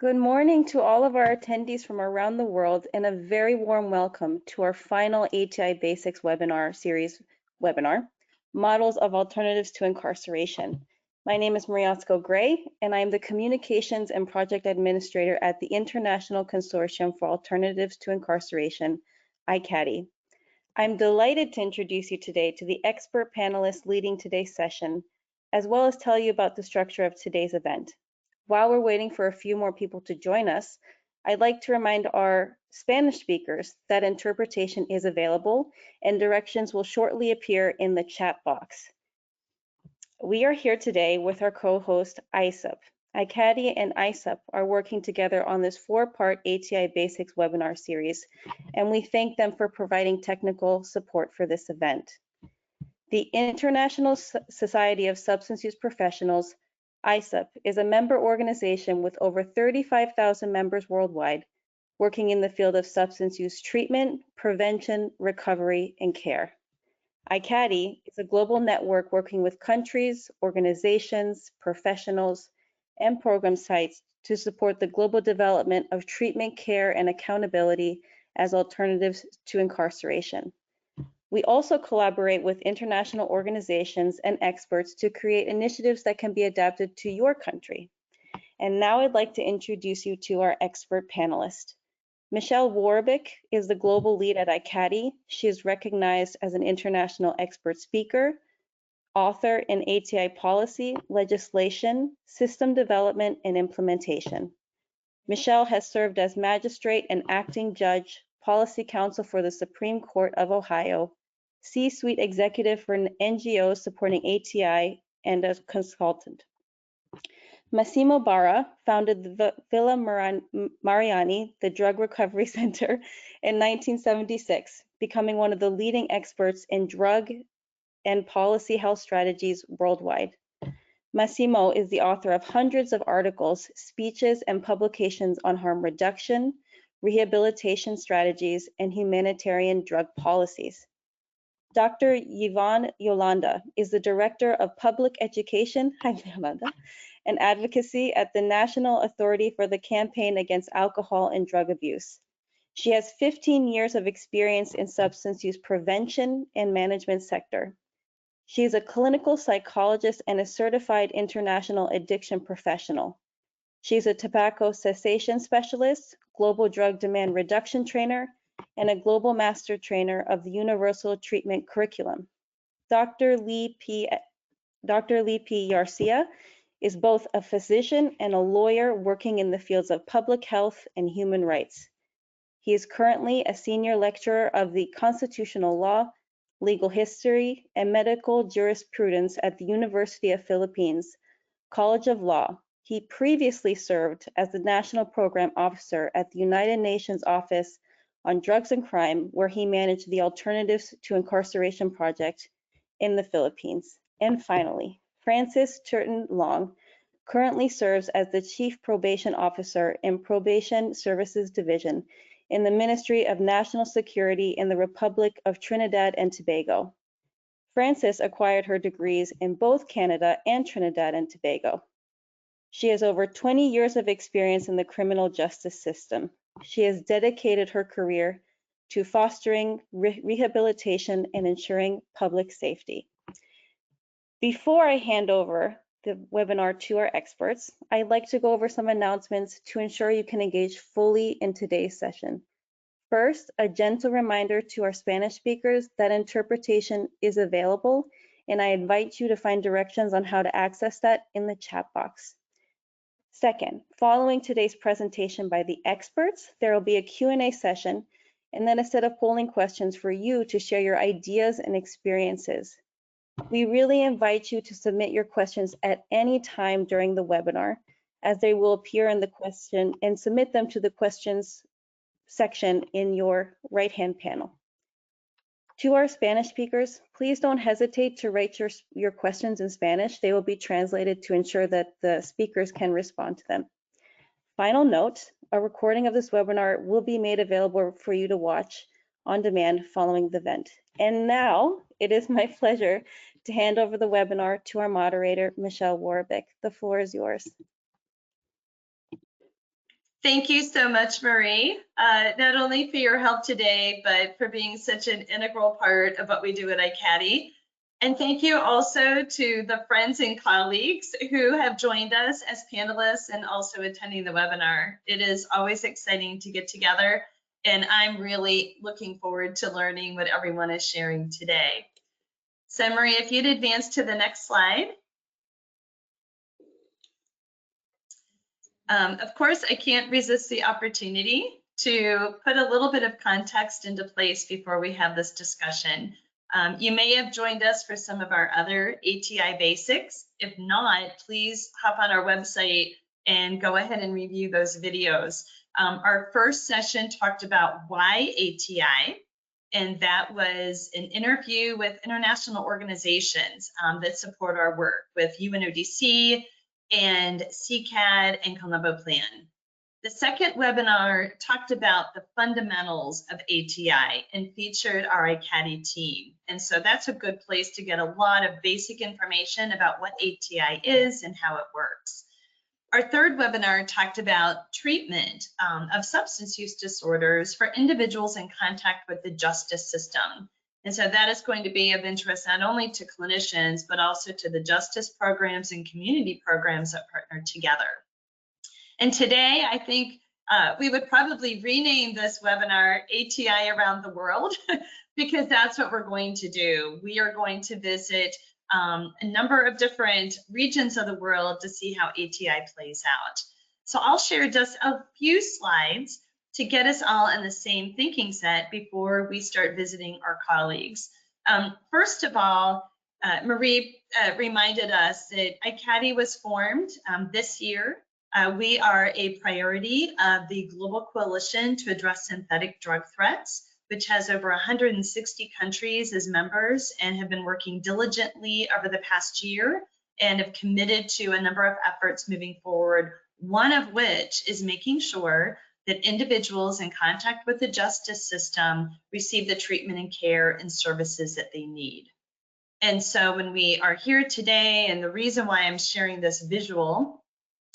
Good morning to all of our attendees from around the world and a very warm welcome to our final ATI Basics Webinar series webinar, Models of Alternatives to Incarceration. My name is Mariatsko Gray, and I am the Communications and Project Administrator at the International Consortium for Alternatives to Incarceration, ICATI. I'm delighted to introduce you today to the expert panelists leading today's session, as well as tell you about the structure of today's event. While we're waiting for a few more people to join us, I'd like to remind our Spanish speakers that interpretation is available and directions will shortly appear in the chat box. We are here today with our co-host ISSUP. ICATI and ISSUP are working together on this 4-part ATI Basics webinar series, and we thank them for providing technical support for this event. The International Society of Substance Use Professionals, ISSUP, is a member organization with over 35,000 members worldwide, working in the field of substance use treatment, prevention, recovery, and care. ICATI is a global network working with countries, organizations, professionals, and program sites to support the global development of treatment, care, and accountability as alternatives to incarceration. We also collaborate with international organizations and experts to create initiatives that can be adapted to your country. And now I'd like to introduce you to our expert panelist. Michelle Warbick is the global lead at ICATI. She is recognized as an international expert speaker, author in ATI policy, legislation, system development, and implementation. Michelle has served as magistrate and acting judge, policy counsel for the Supreme Court of Ohio, C-suite executive for an NGO supporting ATI, and a consultant. Massimo Barra founded the Villa Mariani, the Drug Recovery Center, in 1976, becoming one of the leading experts in drug and policy health strategies worldwide. Massimo is the author of hundreds of articles, speeches, and publications on harm reduction, rehabilitation strategies, and humanitarian drug policies. Dr. Yvonne Yolanda is the Director of Public Education and Advocacy at the National Authority for the Campaign Against Alcohol and Drug Abuse. She has 15 years of experience in substance use prevention and management sector. She is a clinical psychologist and a certified international addiction professional. She's a tobacco cessation specialist, global drug demand reduction trainer, and a global master trainer of the Universal Treatment Curriculum. Dr. Lee P. Garcia is both a physician and a lawyer working in the fields of public health and human rights. He is currently a senior lecturer of the constitutional law, legal history, and medical jurisprudence at the University of Philippines College of Law. He previously served as the National Program Officer at the United Nations Office on Drugs and Crime, where he managed the Alternatives to Incarceration Project in the Philippines. And finally, Francis Turton Long currently serves as the Chief Probation Officer in Probation Services Division in the Ministry of National Security in the Republic of Trinidad and Tobago. Frances acquired her degrees in both Canada and Trinidad and Tobago. She has over 20 years of experience in the criminal justice system. She has dedicated her career to fostering rehabilitation and ensuring public safety. Before I hand over the webinar to our experts, I'd like to go over some announcements to ensure you can engage fully in today's session. First, a gentle reminder to our Spanish speakers that interpretation is available, and I invite you to find directions on how to access that in the chat box. Second, following today's presentation by the experts, there will be a Q&A session and then a set of polling questions for you to share your ideas and experiences. We really invite you to submit your questions at any time during the webinar, as they will appear in the question, and submit them to the questions section in your right-hand panel. To our Spanish speakers, please don't hesitate to write your questions in Spanish. They will be translated to ensure that the speakers can respond to them. Final note, a recording of this webinar will be made available for you to watch on demand following the event. And now it is my pleasure to hand over the webinar to our moderator, Michelle Warbick. The floor is yours. Thank you so much, Marie, not only for your help today, but for being such an integral part of what we do at ICATI. And thank you also to the friends and colleagues who have joined us as panelists and also attending the webinar. It is always exciting to get together, and I'm really looking forward to learning what everyone is sharing today. So Marie, if you'd advance to the next slide. Of course, I can't resist the opportunity to put a little bit of context into place before we have this discussion. You may have joined us for some of our other ATI basics. If not, please hop on our website and go ahead and review those videos. Our first session talked about why ATI, and that was an interview with international organizations that support our work with UNODC, and CCAD and Colombo Plan. The second webinar talked about the fundamentals of ATI and featured our ICATI team. And so that's a good place to get a lot of basic information about what ATI is and how it works. Our third webinar talked about treatment of substance use disorders for individuals in contact with the justice system. And so that is going to be of interest not only to clinicians, but also to the justice programs and community programs that partner together. And today, I think we would probably rename this webinar ATI Around the World, because that's what we're going to do. We are going to visit a number of different regions of the world to see how ATI plays out. So I'll share just a few slides to get us all in the same thinking set before we start visiting our colleagues. First of all, Marie reminded us that ICATI was formed this year. We are a priority of the Global Coalition to Address Synthetic Drug Threats, which has over 160 countries as members and have been working diligently over the past year and have committed to a number of efforts moving forward, one of which is making sure that individuals in contact with the justice system receive the treatment and care and services that they need. And so when we are here today, and the reason why I'm sharing this visual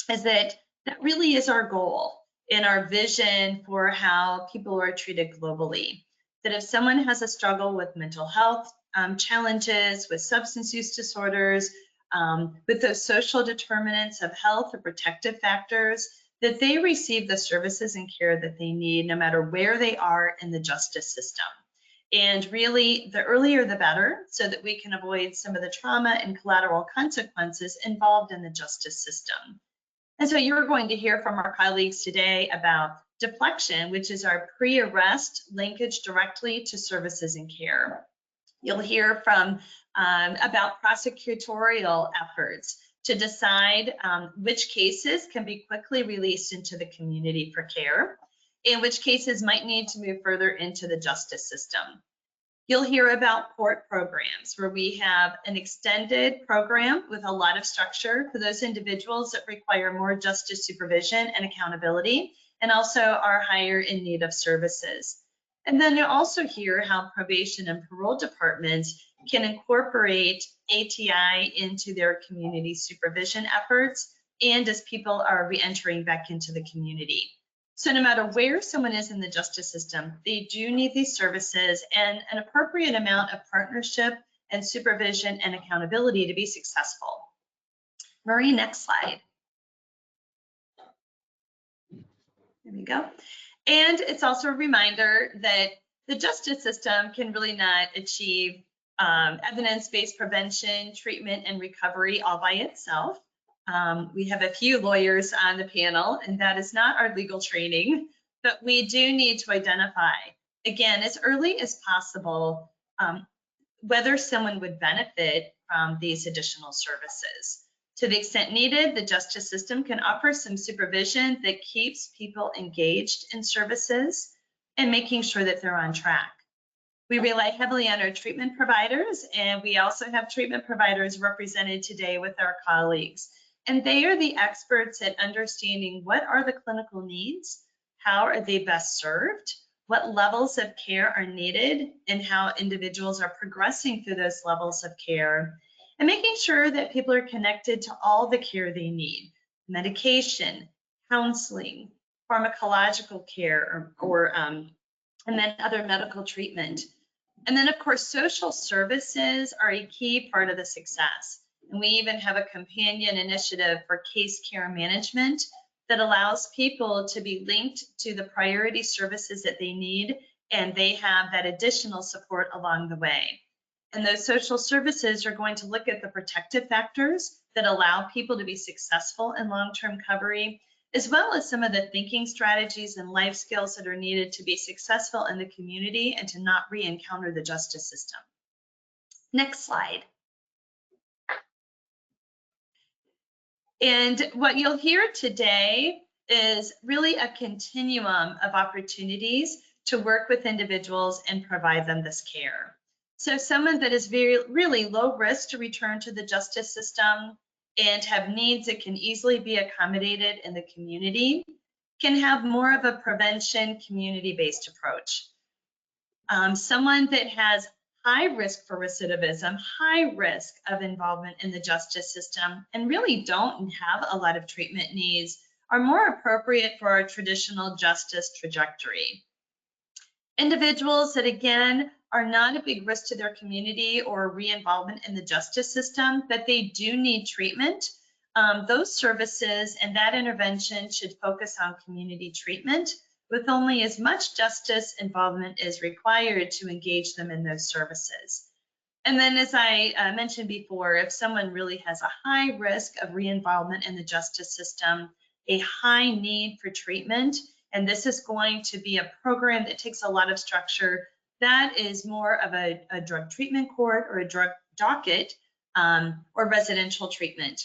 is that that really is our goal in our vision for how people are treated globally. That if someone has a struggle with mental health challenges, with substance use disorders, with those social determinants of health or protective factors, that they receive the services and care that they need no matter where they are in the justice system. And really, the earlier the better, so that we can avoid some of the trauma and collateral consequences involved in the justice system. And so you're going to hear from our colleagues today about deflection, which is our pre-arrest linkage directly to services and care. You'll hear from about prosecutorial efforts to decide which cases can be quickly released into the community for care, and which cases might need to move further into the justice system. You'll hear about court programs, where we have an extended program with a lot of structure for those individuals that require more justice supervision and accountability, and also are higher in need of services. And then you'll also hear how probation and parole departments can incorporate ATI into their community supervision efforts and as people are re-entering back into the community. So no matter where someone is in the justice system, they do need these services and an appropriate amount of partnership and supervision and accountability to be successful. Marie, next slide. There we go. And it's also a reminder that the justice system can really not achieve evidence-based prevention, treatment, and recovery all by itself. We have a few lawyers on the panel, and that is not our legal training, but we do need to identify, again, as early as possible, whether someone would benefit from these additional services. To the extent needed, the justice system can offer some supervision that keeps people engaged in services and making sure that they're on track. We rely heavily on our treatment providers, and we also have treatment providers represented today with our colleagues. And they are the experts at understanding what are the clinical needs, how are they best served, what levels of care are needed, and how individuals are progressing through those levels of care, and making sure that people are connected to all the care they need: medication, counseling, pharmacological care, and then other medical treatment. And then, of course, social services are a key part of the success. And we even have a companion initiative for case care management that allows people to be linked to the priority services that they need, and they have that additional support along the way. And those social services are going to look at the protective factors that allow people to be successful in long-term recovery, as well as some of the thinking strategies and life skills that are needed to be successful in the community and to not re-encounter the justice system. Next slide. And what you'll hear today is really a continuum of opportunities to work with individuals and provide them this care. So someone that is really low risk to return to the justice system and have needs that can easily be accommodated in the community can have more of a prevention community-based approach. Someone that has high risk for recidivism, high risk of involvement in the justice system, and really don't have a lot of treatment needs are more appropriate for our traditional justice trajectory. Individuals that, again, are not a big risk to their community or re-involvement in the justice system, but they do need treatment. Those services and that intervention should focus on community treatment with only as much justice involvement as required to engage them in those services. And then, as I mentioned before, if someone really has a high risk of re-involvement in the justice system, a high need for treatment, and this is going to be a program that takes a lot of structure, that is more of a drug treatment court or a drug docket or residential treatment.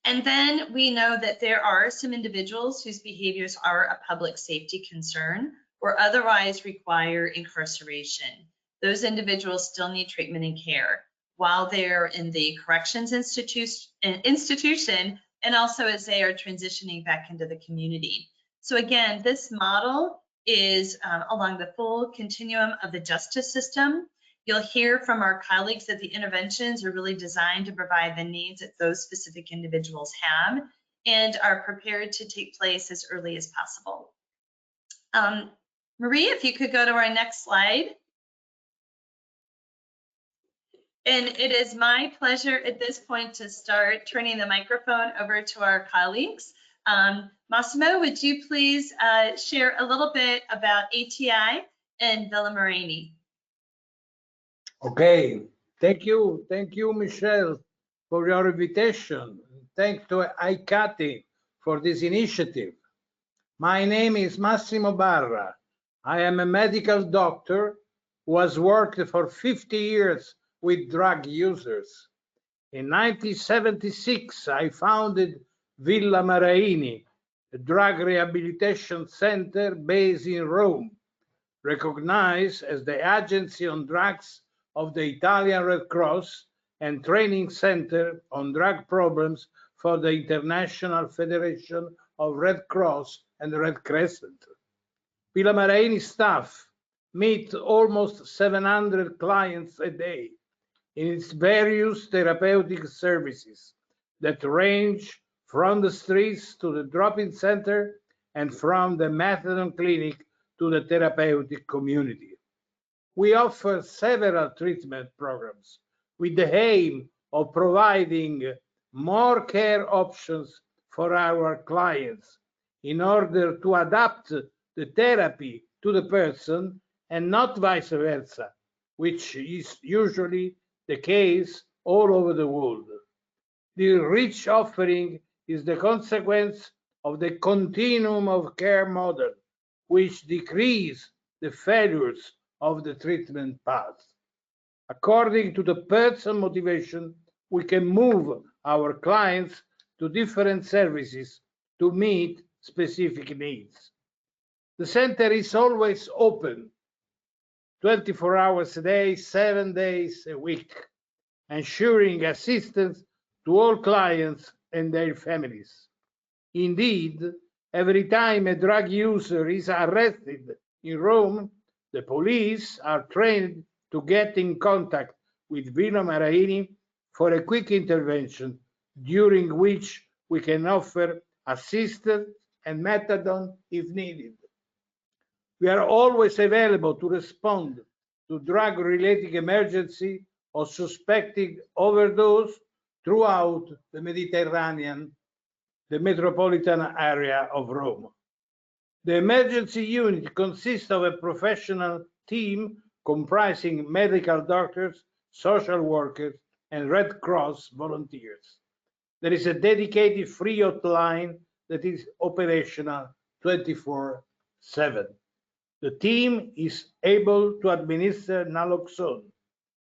And then we know that there are some individuals whose behaviors are a public safety concern or otherwise require incarceration. Those individuals still need treatment and care while they're in the corrections institution and also as they are transitioning back into the community. So again, this model is along the full continuum of the justice system. You'll hear from our colleagues that the interventions are really designed to provide the needs that those specific individuals have and are prepared to take place as early as possible. Marie, if you could go to our next slide. And it is my pleasure at this point to start turning the microphone over to our colleagues. Massimo, would you please share a little bit about ATI and Villa Marini? Okay, thank you, Michelle, for your invitation. Thanks to ICATI for this initiative. My name is Massimo Barra. I am a medical doctor who has worked for 50 years with drug users. In 1976, I founded Villa Marini, a drug rehabilitation center based in Rome, recognized as the agency on drugs of the Italian Red Cross and training center on drug problems for the International Federation of Red Cross and Red Crescent. Villa Marini staff meet almost 700 clients a day in its various therapeutic services that range from the streets to the drop-in center and from the methadone clinic to the therapeutic community. We offer several treatment programs with the aim of providing more care options for our clients in order to adapt the therapy to the person and not vice versa, which is usually the case all over the world. The rich offering is the consequence of the continuum of care model, which decreases the failures of the treatment path. According to the person motivation, we can move our clients to different services to meet specific needs. The center is always open, 24 hours a day, 7 days a week, ensuring assistance to all clients and their families. Indeed, every time a drug user is arrested in Rome, the police are trained to get in contact with Villa Marini for a quick intervention, during which we can offer assistance and methadone if needed. We are always available to respond to drug-related emergency or suspected overdose throughout the Mediterranean, the metropolitan area of Rome. The emergency unit consists of a professional team comprising medical doctors, social workers, and Red Cross volunteers. There is a dedicated free hotline that is operational 24/7. The team is able to administer naloxone.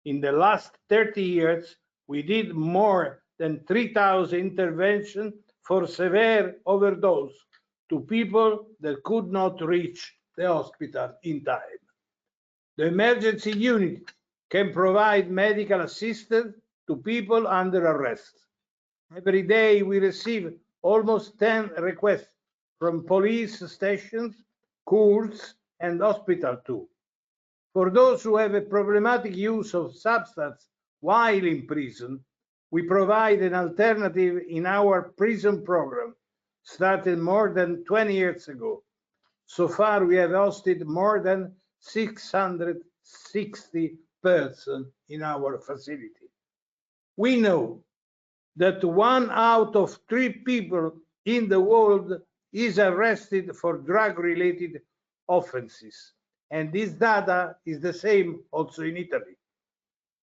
In the last 30 years, we did more than 3,000 interventions for severe overdose to people that could not reach the hospital in time. The emergency unit can provide medical assistance to people under arrest. Every day we receive almost 10 requests from police stations, schools, and hospital too. For those who have a problematic use of substance while in prison, we provide an alternative in our prison program, started more than 20 years ago. So far, we have hosted more than 660 persons in our facility. We know that 1 out of 3 people in the world is arrested for drug-related offenses. And this data is the same also in Italy.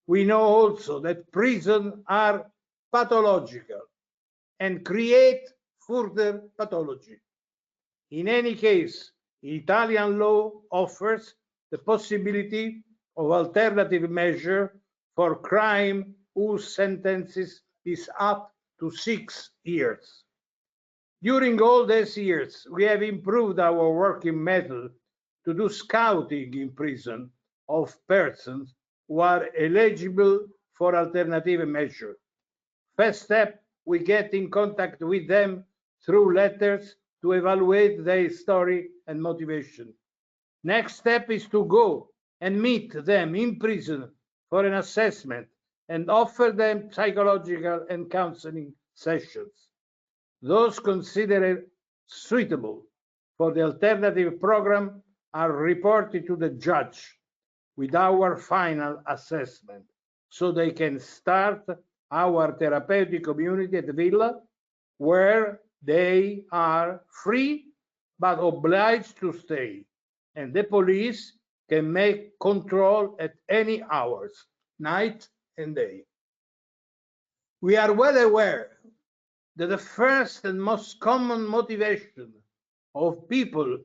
We know also that prisons are pathological and create further pathology. In any case, Italian law offers the possibility of alternative measure for crime whose sentences is up to 6 years. During all these years, we have improved our working method to do scouting in prison of persons who are eligible for alternative measure. First step, we get in contact with them through letters to evaluate their story and motivation. Next step is to go and meet them in prison for an assessment and offer them psychological and counseling sessions. Those considered suitable for the alternative program are reported to the judge with our final assessment, so they can start our therapeutic community at Villa, where they are free but obliged to stay, and the police can make control at any hours, night and day. We are well aware that the first and most common motivation of people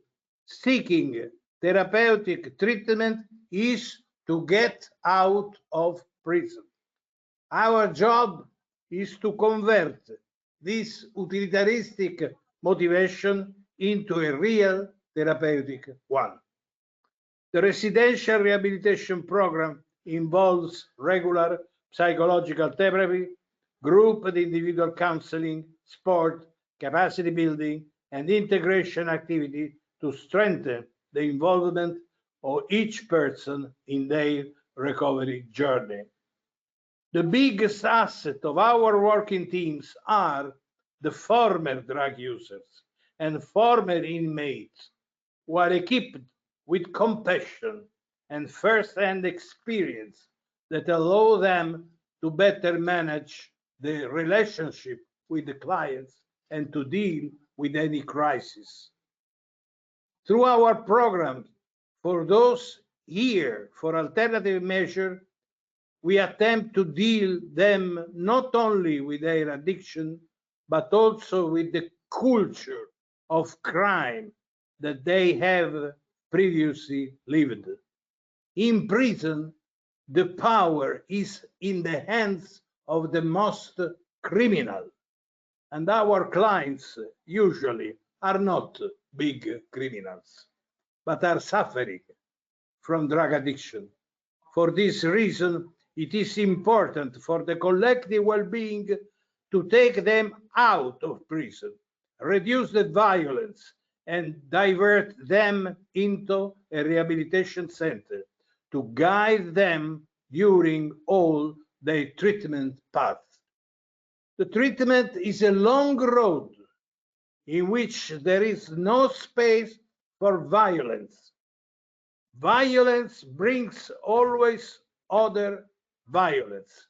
seeking therapeutic treatment is to get out of prison. Our job is to convert this utilitaristic motivation into a real therapeutic one. The residential rehabilitation program involves regular psychological therapy, group and individual counseling, sport, capacity building, and integration activity to strengthen the involvement of each person in their recovery journey. The biggest asset of our working teams are the former drug users and former inmates who are equipped with compassion and first-hand experience that allow them to better manage the relationship with the clients and to deal with any crisis. Through our programs, for those here for alternative measure, we attempt to deal them not only with their addiction, but also with the culture of crime that they have previously lived. In prison, the power is in the hands of the most criminal, and our clients usually are not big criminals, but are suffering from drug addiction. For this reason, it is important for the collective well-being to take them out of prison, reduce the violence, and divert them into a rehabilitation center to guide them during all their treatment path. The treatment is a long road. in which there is no space for violence. Violence brings always other violence.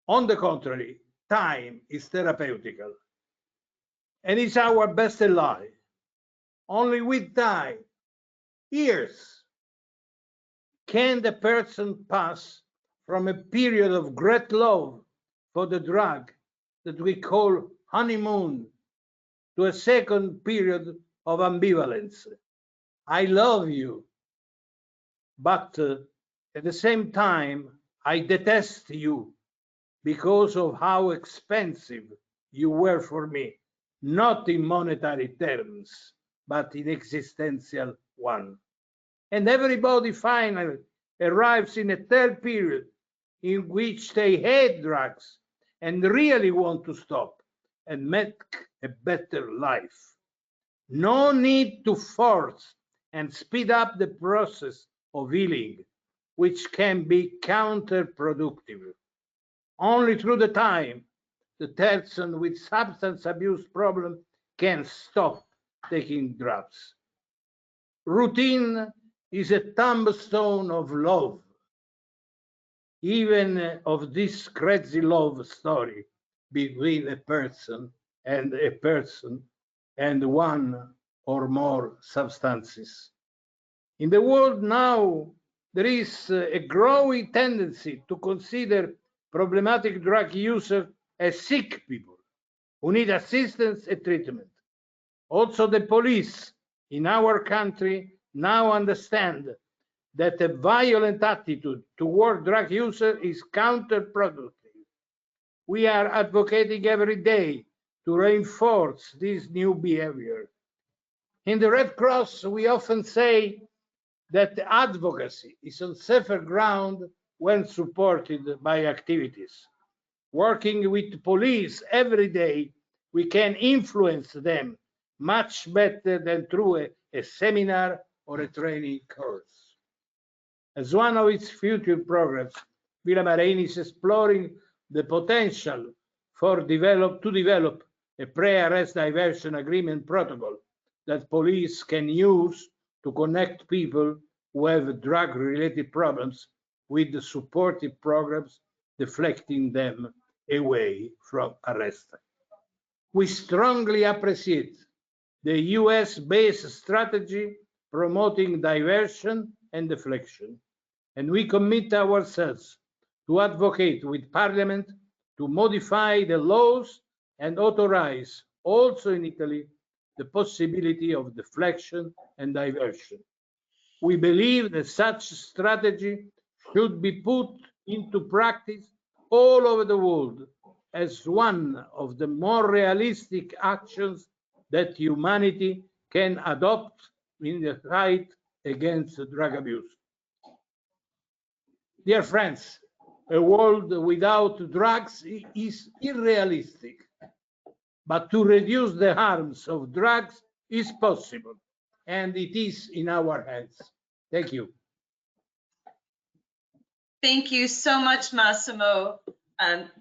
On the contrary, time is therapeutical and is our best ally. Only with time, years, can the person pass from a period of great love for the drug that we call honeymoon to a second period of ambivalence. I love you, but at the same time, I detest you because of how expensive you were for me, not in monetary terms, but in existential one. And everybody finally arrives in a third period in which they hate drugs and really want to stop and make a better life. No need to force and speed up the process of healing, which can be counterproductive. Only through the time the person with substance abuse problem can stop taking drugs. Routine is a tombstone of love, even of this crazy love story between a person and one or more substances. In the world now, there is a growing tendency to consider problematic drug users as sick people who need assistance and treatment. Also, the police in our country now understand that a violent attitude toward drug users is counterproductive. We are advocating every day to reinforce this new behavior. In the Red Cross, we often say that advocacy is on safer ground when supported by activities. Working with police every day, we can influence them much better than through a seminar or a training course. As one of its future programs, Villa Marini is exploring the potential to develop a pre-arrest diversion agreement protocol that police can use to connect people who have drug-related problems with the supportive programs deflecting them away from arrest. We strongly appreciate the US-based strategy promoting diversion and deflection, and we commit ourselves to advocate with Parliament to modify the laws and authorize, also in Italy, the possibility of deflection and diversion. We believe that such strategy should be put into practice all over the world as one of the more realistic actions that humanity can adopt in the fight against drug abuse. Dear friends, a world without drugs is unrealistic, but to reduce the harms of drugs is possible, and it is in our hands. Thank you. Thank you so much, Massimo.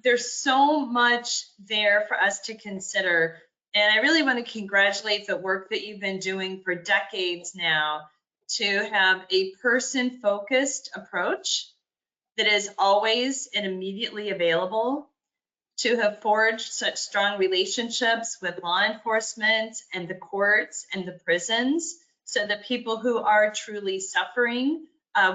There's so much there for us to consider. And I really want to congratulate the work that you've been doing for decades now to have a person-focused approach that is always and immediately available, to have forged such strong relationships with law enforcement and the courts and the prisons, so that people who are truly suffering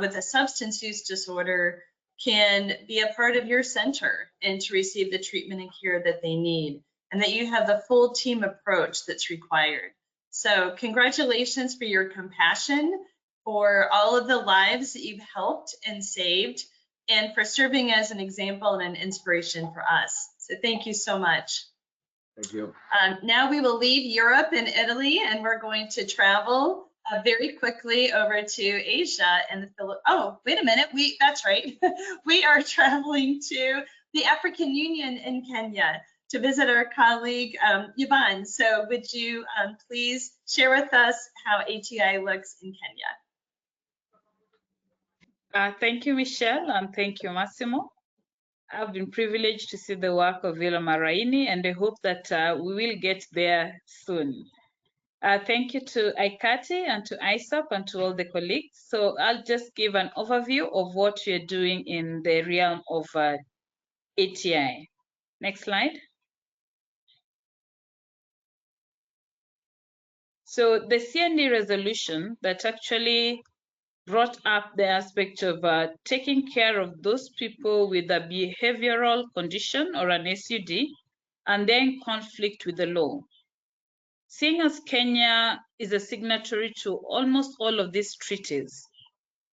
with a substance use disorder can be a part of your center and to receive the treatment and care that they need, and that you have the full team approach that's required. So congratulations for your compassion, for all of the lives that you've helped and saved, and for serving as an example and an inspiration for us. So thank you so much. Thank you. Now we will leave Europe and Italy, and we're going to travel very quickly over to Asia and the Philippines. Oh, wait a minute. That's right. We are traveling to the African Union in Kenya to visit our colleague, Yvonne. So would you please share with us how ATI looks in Kenya? Thank you, Michelle, and thank you, Massimo. I've been privileged to see the work of Vila Maraini, and I hope that we will get there soon. Thank you to ICATI and to ISSUP and to all the colleagues. So I'll just give an overview of what we're doing in the realm of ATI. Next slide. So the CND resolution that actually brought up the aspect of taking care of those people with a behavioral condition or an SUD and they're in conflict with the law. Seeing as Kenya is a signatory to almost all of these treaties,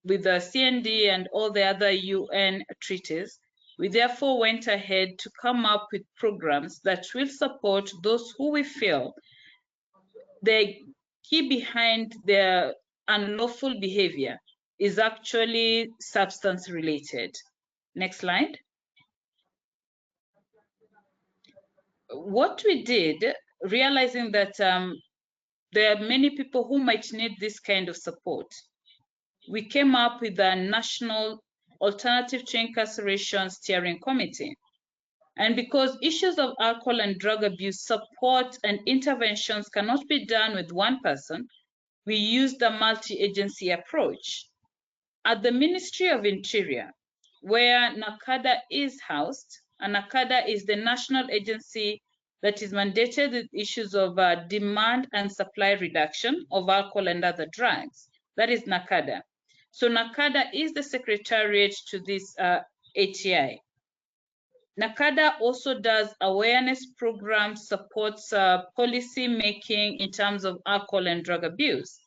with the CND and all the other UN treaties, we therefore went ahead to come up with programs that will support those who we feel the key behind their unlawful behavior is actually substance related. Next slide. What we did, realizing that there are many people who might need this kind of support, we came up with a National Alternative to Incarceration Steering Committee. And because issues of alcohol and drug abuse support and interventions cannot be done with one person, we used a multi-agency approach. At the Ministry of Interior, where NACADA is housed, and NACADA is the national agency that is mandated with issues of demand and supply reduction of alcohol and other drugs. That is NACADA. So NACADA is the secretariat to this ATI. NACADA also does awareness programs, supports policy making in terms of alcohol and drug abuse.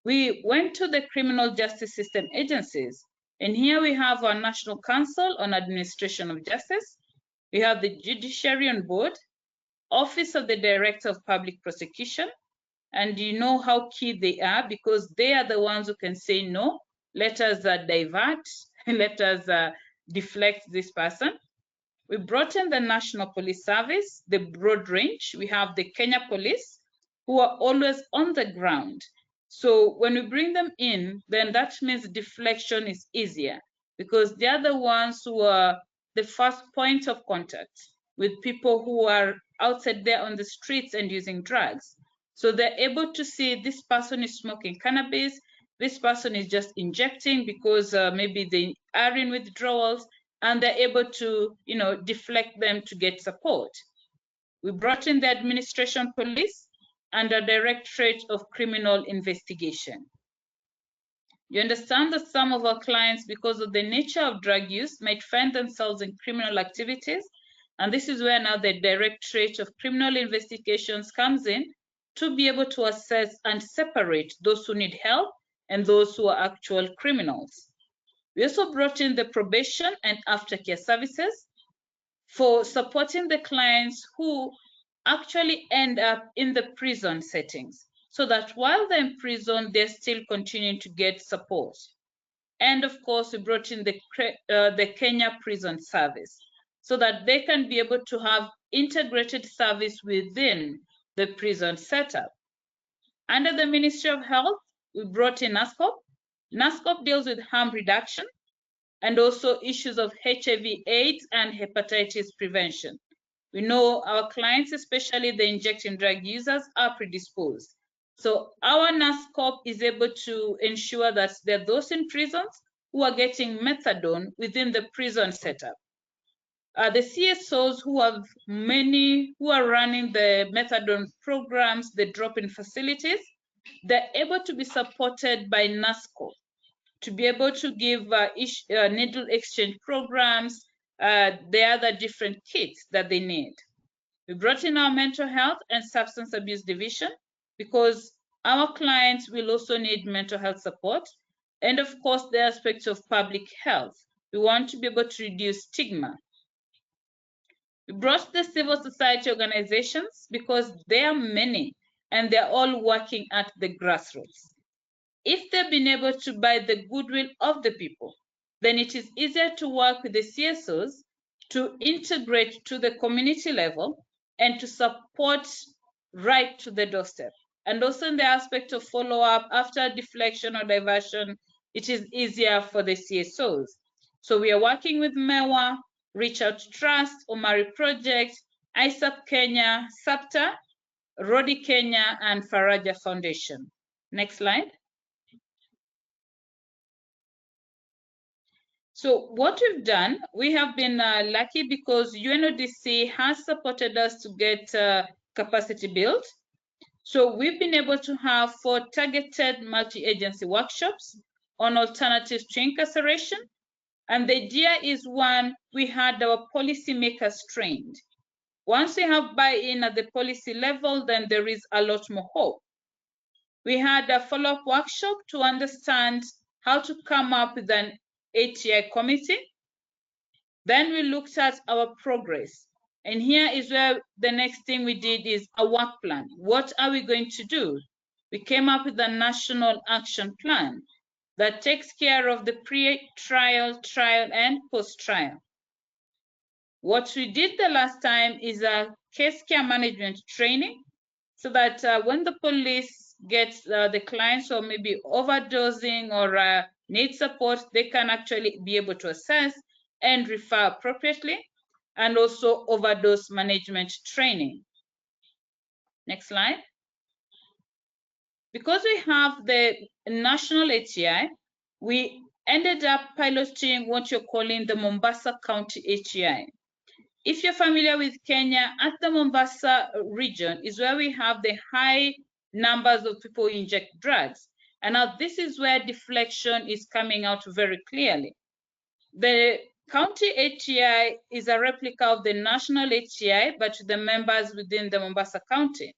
We went to the criminal justice system agencies, and here we have our National Council on Administration of Justice. We have the Judiciary on Board, Office of the Director of Public Prosecution, and you know how key they are because they are the ones who can say, no, let us divert, let us deflect this person. We brought in the National Police Service, the broad range. We have the Kenya Police, who are always on the ground. So when we bring them in, then that means deflection is easier because they are the ones who are the first point of contact with people who are outside there on the streets and using drugs. So they're able to see this person is smoking cannabis, this person is just injecting because maybe they are in withdrawals, and they're able to, deflect them to get support. We brought in the administration police and the Directorate of Criminal Investigation. You understand that some of our clients, because of the nature of drug use, might find themselves in criminal activities, and this is where now the Directorate of Criminal Investigations comes in to be able to assess and separate those who need help and those who are actual criminals. We also brought in the probation and aftercare services for supporting the clients who actually end up in the prison settings, so that while they're in prison, they're still continuing to get support. And of course, we brought in the Kenya Prison Service, so that they can be able to have integrated service within the prison setup. Under the Ministry of Health, we brought in NASCOP. NASCOP deals with harm reduction and also issues of HIV/AIDS and hepatitis prevention. We know our clients, especially the injecting drug users, are predisposed. So our NASCOP is able to ensure that there are those in prisons who are getting methadone within the prison setup. The CSOs who are running the methadone programs, the drop-in facilities, they're able to be supported by NASCOP to be able to give needle exchange programs, the other different kits that they need. We brought in our mental health and substance abuse division because our clients will also need mental health support. And of course, the aspects of public health. We want to be able to reduce stigma. We brought the civil society organizations because there are many and they're all working at the grassroots. If they've been able to buy the goodwill of the people, then it is easier to work with the CSOs to integrate to the community level and to support right to the doorstep. And also in the aspect of follow-up after deflection or diversion, it is easier for the CSOs. So we are working with MEWA, Reach Out Trust, Omari Project, ISSUP Kenya, SAPTA, Rodi Kenya, and Faraja Foundation. Next slide. So what we've done, we have been lucky because UNODC has supported us to get capacity built. So we've been able to have 4 targeted multi-agency workshops on alternatives to incarceration. And the idea is, one, we had our policymakers trained. Once we have buy-in at the policy level, then there is a lot more hope. We had a follow-up workshop to understand how to come up with an ATI committee. Then we looked at our progress. And here is where the next thing we did is a work plan. What are we going to do? We came up with a national action plan that takes care of the pre-trial, trial, and post-trial. What we did the last time is a case care management training, so that when the police gets the clients or maybe overdosing or need support, they can actually be able to assess and refer appropriately, and also overdose management training. Next slide. Because we have the national ATI, we ended up piloting what you're calling the Mombasa County ATI. If you're familiar with Kenya, at the Mombasa region is where we have the high numbers of people who inject drugs. And now this is where deflection is coming out very clearly. The county ATI is a replica of the national ATI, but the members within the Mombasa County.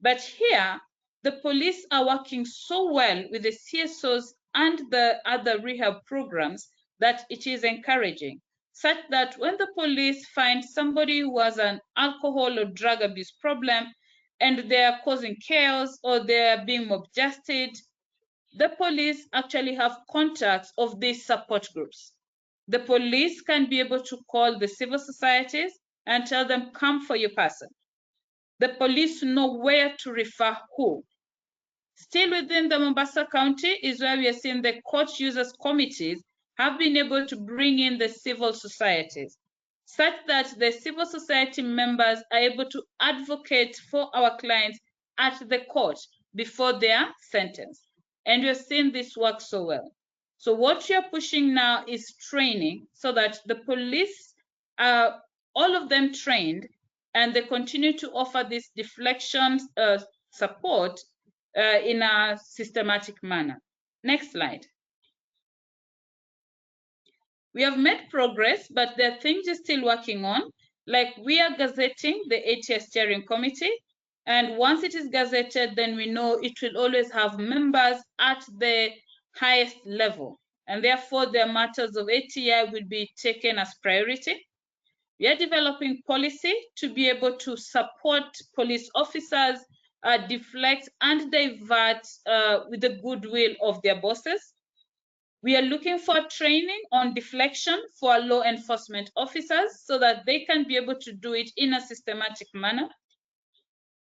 But here, the police are working so well with the CSOs and the other rehab programs that it is encouraging, such that when the police find somebody who has an alcohol or drug abuse problem and they are causing chaos or they are being mob-justed, the police actually have contacts of these support groups. The police can be able to call the civil societies and tell them, come for your person. The police know where to refer who. Still within the Mombasa County is where we are seeing the court users committees have been able to bring in the civil societies, such that the civil society members are able to advocate for our clients at the court before they are sentenced. And we're seeing this work so well. So what we are pushing now is training, so that the police are all of them trained, and they continue to offer this deflection support in a systematic manner. Next slide. We have made progress, but there are things we're still working on. Like, we are gazetting the ATI steering committee, and once it is gazetted, then we know it will always have members at the highest level, and therefore the matters of ATI will be taken as priority. We are developing policy to be able to support police officers, deflect and divert with the goodwill of their bosses. We are looking for training on deflection for our law enforcement officers so that they can be able to do it in a systematic manner.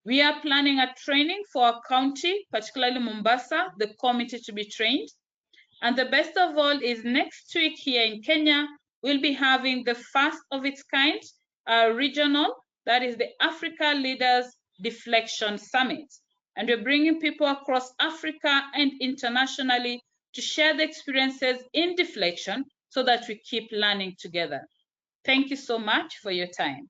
We are planning a training for our county, particularly Mombasa, the committee to be trained. And the best of all is next week here in Kenya, we'll be having the first of its kind regional, that is the Africa Leaders Deflection Summit. And we're bringing people across Africa and internationally to share the experiences in deflection so that we keep learning together. Thank you so much for your time.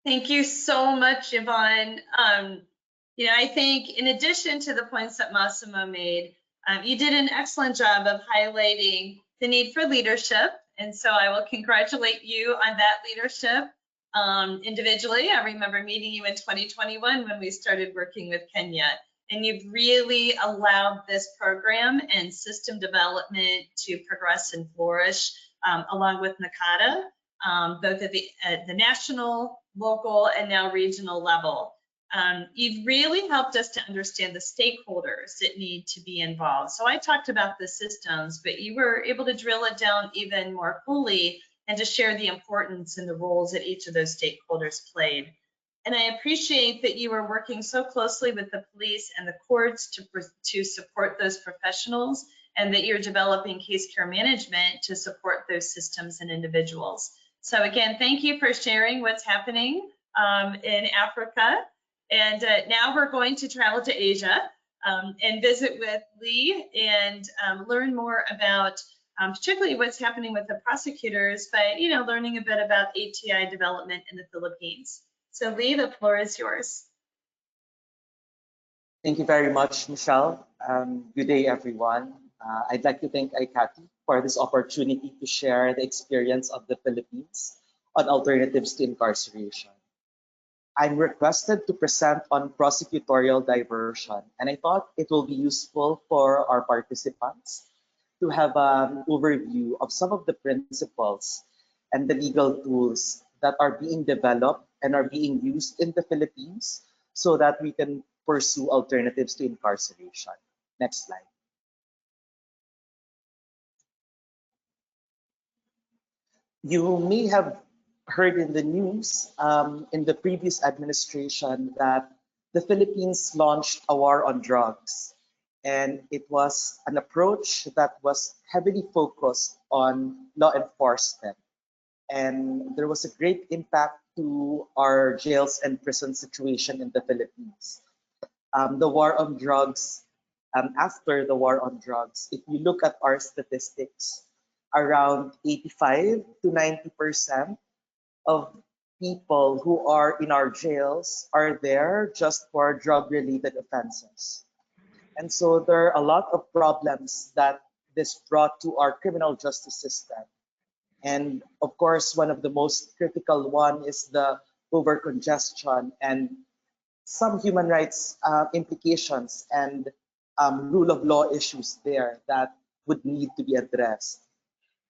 Thank you so much, Yvonne. I think in addition to the points that Massimo made, you did an excellent job of highlighting the need for leadership. And so I will congratulate you on that leadership individually. I remember meeting you in 2021 when we started working with Kenya. And you've really allowed this program and system development to progress and flourish along with NACADA, both at the national, local, and now regional level. You've really helped us to understand the stakeholders that need to be involved. So I talked about the systems, but you were able to drill it down even more fully and to share the importance and the roles that each of those stakeholders played. And I appreciate that you are working so closely with the police and the courts to support those professionals, and that you're developing case care management to support those systems and individuals. So again, thank you for sharing what's happening in Africa. And now we're going to travel to Asia and visit with Lee and learn more about particularly what's happening with the prosecutors, but learning a bit about ATI development in the Philippines. So Lee, the floor is yours. Thank you very much, Michelle. Good day, everyone. I'd like to thank ICATI for this opportunity to share the experience of the Philippines on alternatives to incarceration. I'm requested to present on prosecutorial diversion, and I thought it will be useful for our participants to have an overview of some of the principles and the legal tools that are being developed and are being used in the Philippines so that we can pursue alternatives to incarceration. Next slide. You may have heard in the news in the previous administration that the Philippines launched a war on drugs. And it was an approach that was heavily focused on law enforcement. And there was a great impact to our jails and prison situation in the Philippines. The war on drugs, after the war on drugs, if you look at our statistics, around 85 to 90% of people who are in our jails are there just for drug-related offenses. And so there are a lot of problems that this brought to our criminal justice system. And of course, one of the most critical one is the overcongestion and some human rights implications and rule of law issues there that would need to be addressed.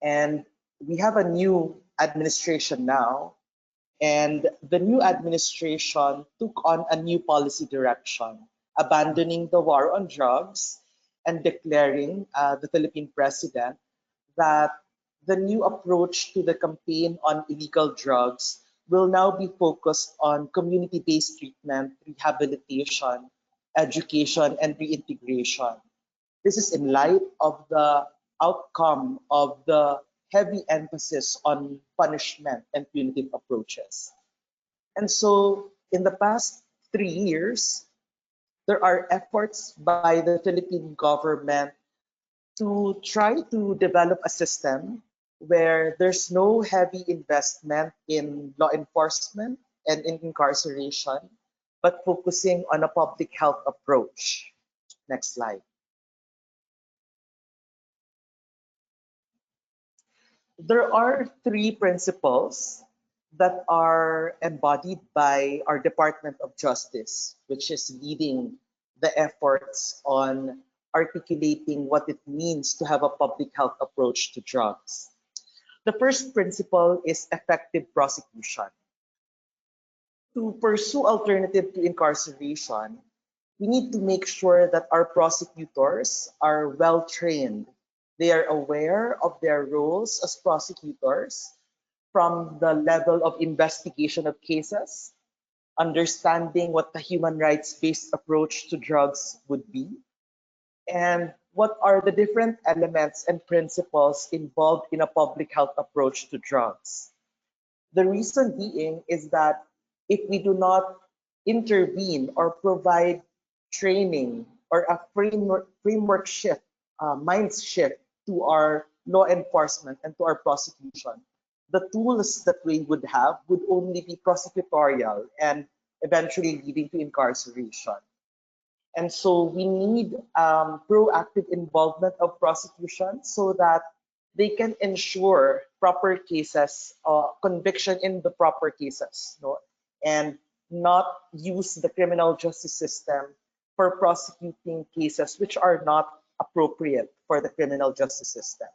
And we have a new administration now, and the new administration took on a new policy direction, abandoning the war on drugs and declaring the Philippine president that the new approach to the campaign on illegal drugs will now be focused on community-based treatment, rehabilitation, education, and reintegration. This is in light of the outcome of the heavy emphasis on punishment and punitive approaches. And so in the past 3 years, there are efforts by the Philippine government to try to develop a system where there's no heavy investment in law enforcement and in incarceration, but focusing on a public health approach. Next slide. There are 3 principles that are embodied by our Department of Justice, which is leading the efforts on articulating what it means to have a public health approach to drugs. The first principle is effective prosecution. To pursue alternative to incarceration, we need to make sure that our prosecutors are well trained. They are aware of their roles as prosecutors from the level of investigation of cases, understanding what the human rights-based approach to drugs would be, and what are the different elements and principles involved in a public health approach to drugs. The reason being is that if we do not intervene or provide training or a framework shift, mind shift to our law enforcement and to our prosecution, the tools that we would have would only be prosecutorial and eventually leading to incarceration. And so we need proactive involvement of prosecution so that they can ensure proper cases, conviction in the proper cases, and not use the criminal justice system for prosecuting cases which are not appropriate for the criminal justice system.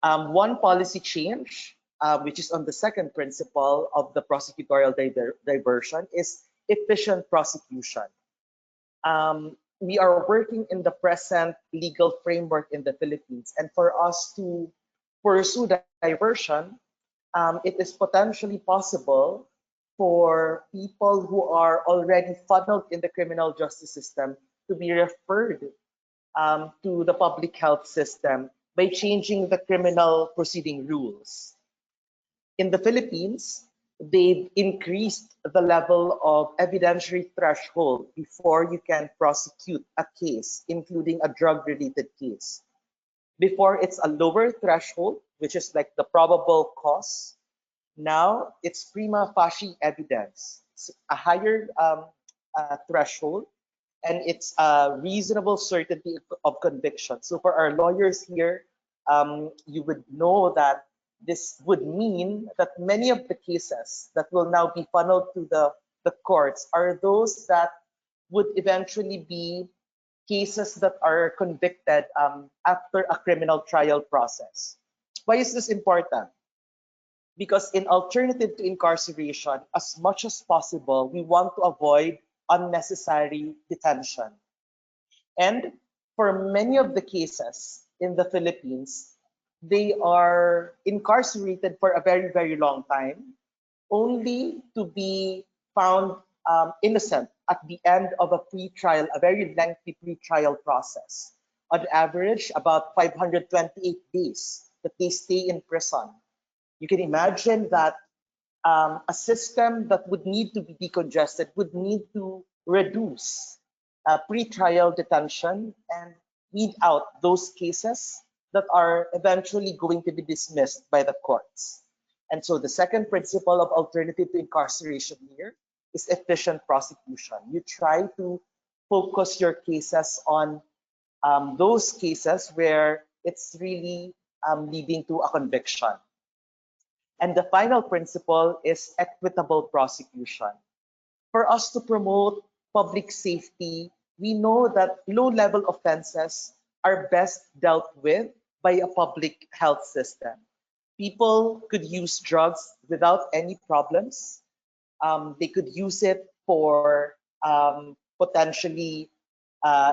One policy change, which is on the second principle of the prosecutorial diversion, is efficient prosecution. We are working in the present legal framework in the Philippines, and for us to pursue diversion, it is potentially possible for people who are already funneled in the criminal justice system to be referred to the public health system by changing the criminal proceeding rules. In the Philippines, they've increased the level of evidentiary threshold before you can prosecute a case, including a drug-related case. Before, it's a lower threshold, which is like the probable cause. Now, it's prima facie evidence. It's a higher threshold, and it's a reasonable certainty of conviction. So for our lawyers here, you would know that this would mean that many of the cases that will now be funneled to the courts are those that would eventually be cases that are convicted after a criminal trial process. Why is this important? Because in alternative to incarceration, as much as possible, we want to avoid unnecessary detention. And for many of the cases in the Philippines, they are incarcerated for a very, very long time, only to be found innocent at the end of a pre-trial, a very lengthy pre-trial process. On average, about 528 days that they stay in prison. You can imagine that a system that would need to be decongested would need to reduce pre-trial detention and weed out those cases that are eventually going to be dismissed by the courts. And so the second principle of alternative to incarceration here is efficient prosecution. You try to focus your cases on those cases where it's really leading to a conviction. And the final principle is equitable prosecution. For us to promote public safety, we know that low-level offenses are best dealt with by a public health system. People could use drugs without any problems. They could use it for potentially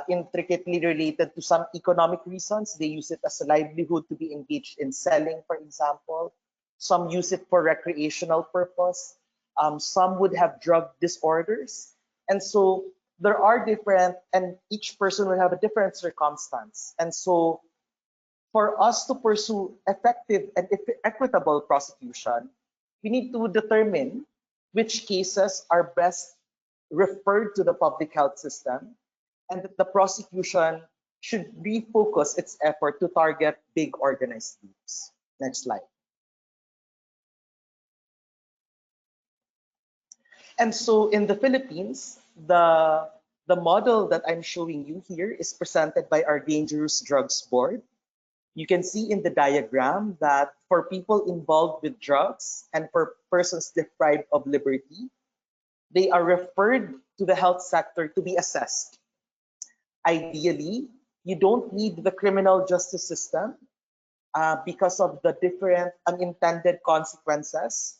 intricately related to some economic reasons. They use it as a livelihood to be engaged in selling, for example. Some use it for recreational purpose. Some would have drug disorders. And so there are different, and each person will have a different circumstance. And so for us to pursue effective and equitable prosecution, we need to determine which cases are best referred to the public health system, and that the prosecution should refocus its effort to target big organized groups. Next slide. And so in the Philippines, the model that I'm showing you here is presented by our Dangerous Drugs Board. You can see in the diagram that for people involved with drugs and for persons deprived of liberty, they are referred to the health sector to be assessed. Ideally, you don't need the criminal justice system because of the different unintended consequences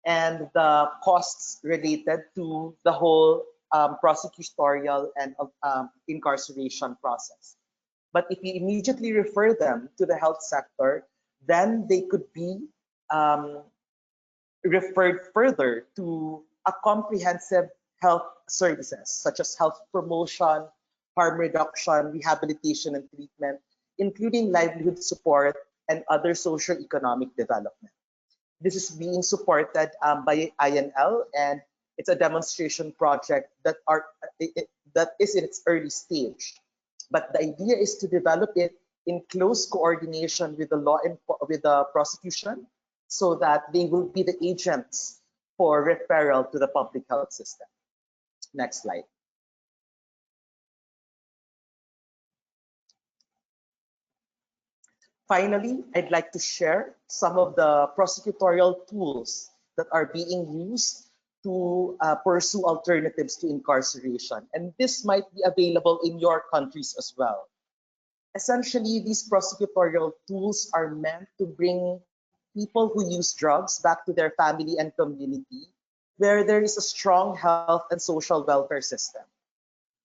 and the costs related to the whole prosecutorial and incarceration process. But if you immediately refer them to the health sector, then they could be referred further to a comprehensive health services, such as health promotion, harm reduction, rehabilitation and treatment, including livelihood support and other socio-economic development. This is being supported by INL, and it's a demonstration project that is in its early stage. But the idea is to develop it in close coordination with the prosecution, so that they will be the agents for referral to the public health system. Next slide. Finally, I'd like to share some of the prosecutorial tools that are being used to pursue alternatives to incarceration. And this might be available in your countries as well. Essentially, these prosecutorial tools are meant to bring people who use drugs back to their family and community, where there is a strong health and social welfare system.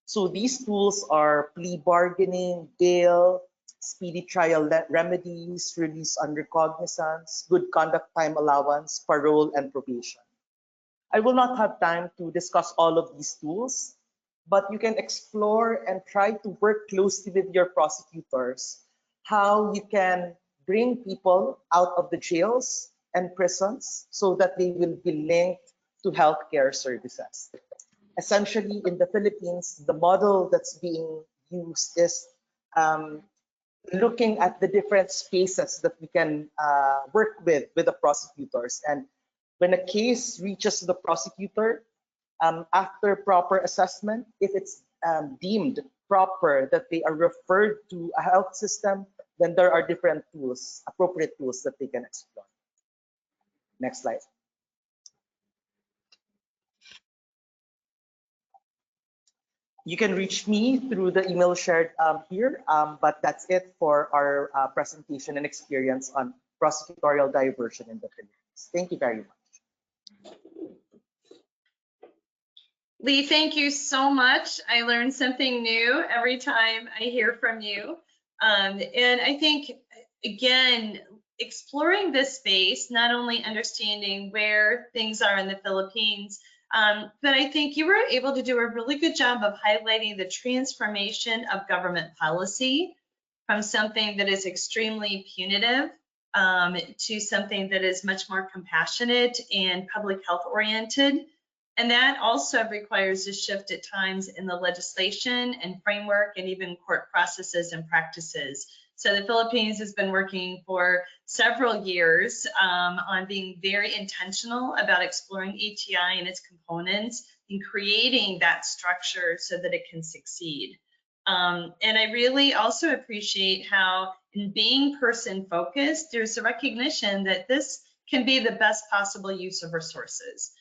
So these tools are plea bargaining, bail, speedy trial remedies, release on recognizance, good conduct time allowance, parole, and probation. I will not have time to discuss all of these tools, but you can explore and try to work closely with your prosecutors how you can bring people out of the jails and prisons so that they will be linked to healthcare services. Essentially, in the Philippines, the model that's being used is looking at the different spaces that we can work with the prosecutors. And when a case reaches the prosecutor, after proper assessment, if it's deemed proper that they are referred to a health system, then there are different tools, appropriate tools that they can explore. Next slide. You can reach me through the email shared here, but that's it for our presentation and experience on prosecutorial diversion in the Philippines. Thank you very much. Lee, thank you so much. I learn something new every time I hear from you. And I think, again, exploring this space, not only understanding where things are in the Philippines, but I think you were able to do a really good job of highlighting the transformation of government policy from something that is extremely punitive to something that is much more compassionate and public health oriented. And that also requires a shift at times in the legislation and framework and even court processes and practices. So the Philippines has been working for several years on being very intentional about exploring ATI and its components and creating that structure so that it can succeed. And I really also appreciate how in being person focused, there's a recognition that this can be the best possible use of resources.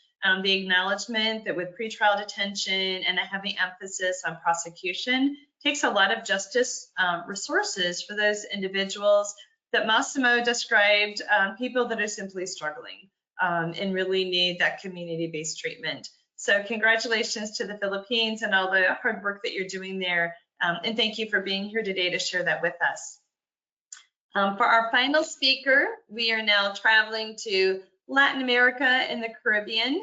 The acknowledgement that with pretrial detention and a heavy emphasis on prosecution takes a lot of justice resources for those individuals that Massimo described, people that are simply struggling and really need that community-based treatment. So congratulations to the Philippines and all the hard work that you're doing there. And thank you for being here today to share that with us. For our final speaker, we are now traveling to Latin America and the Caribbean.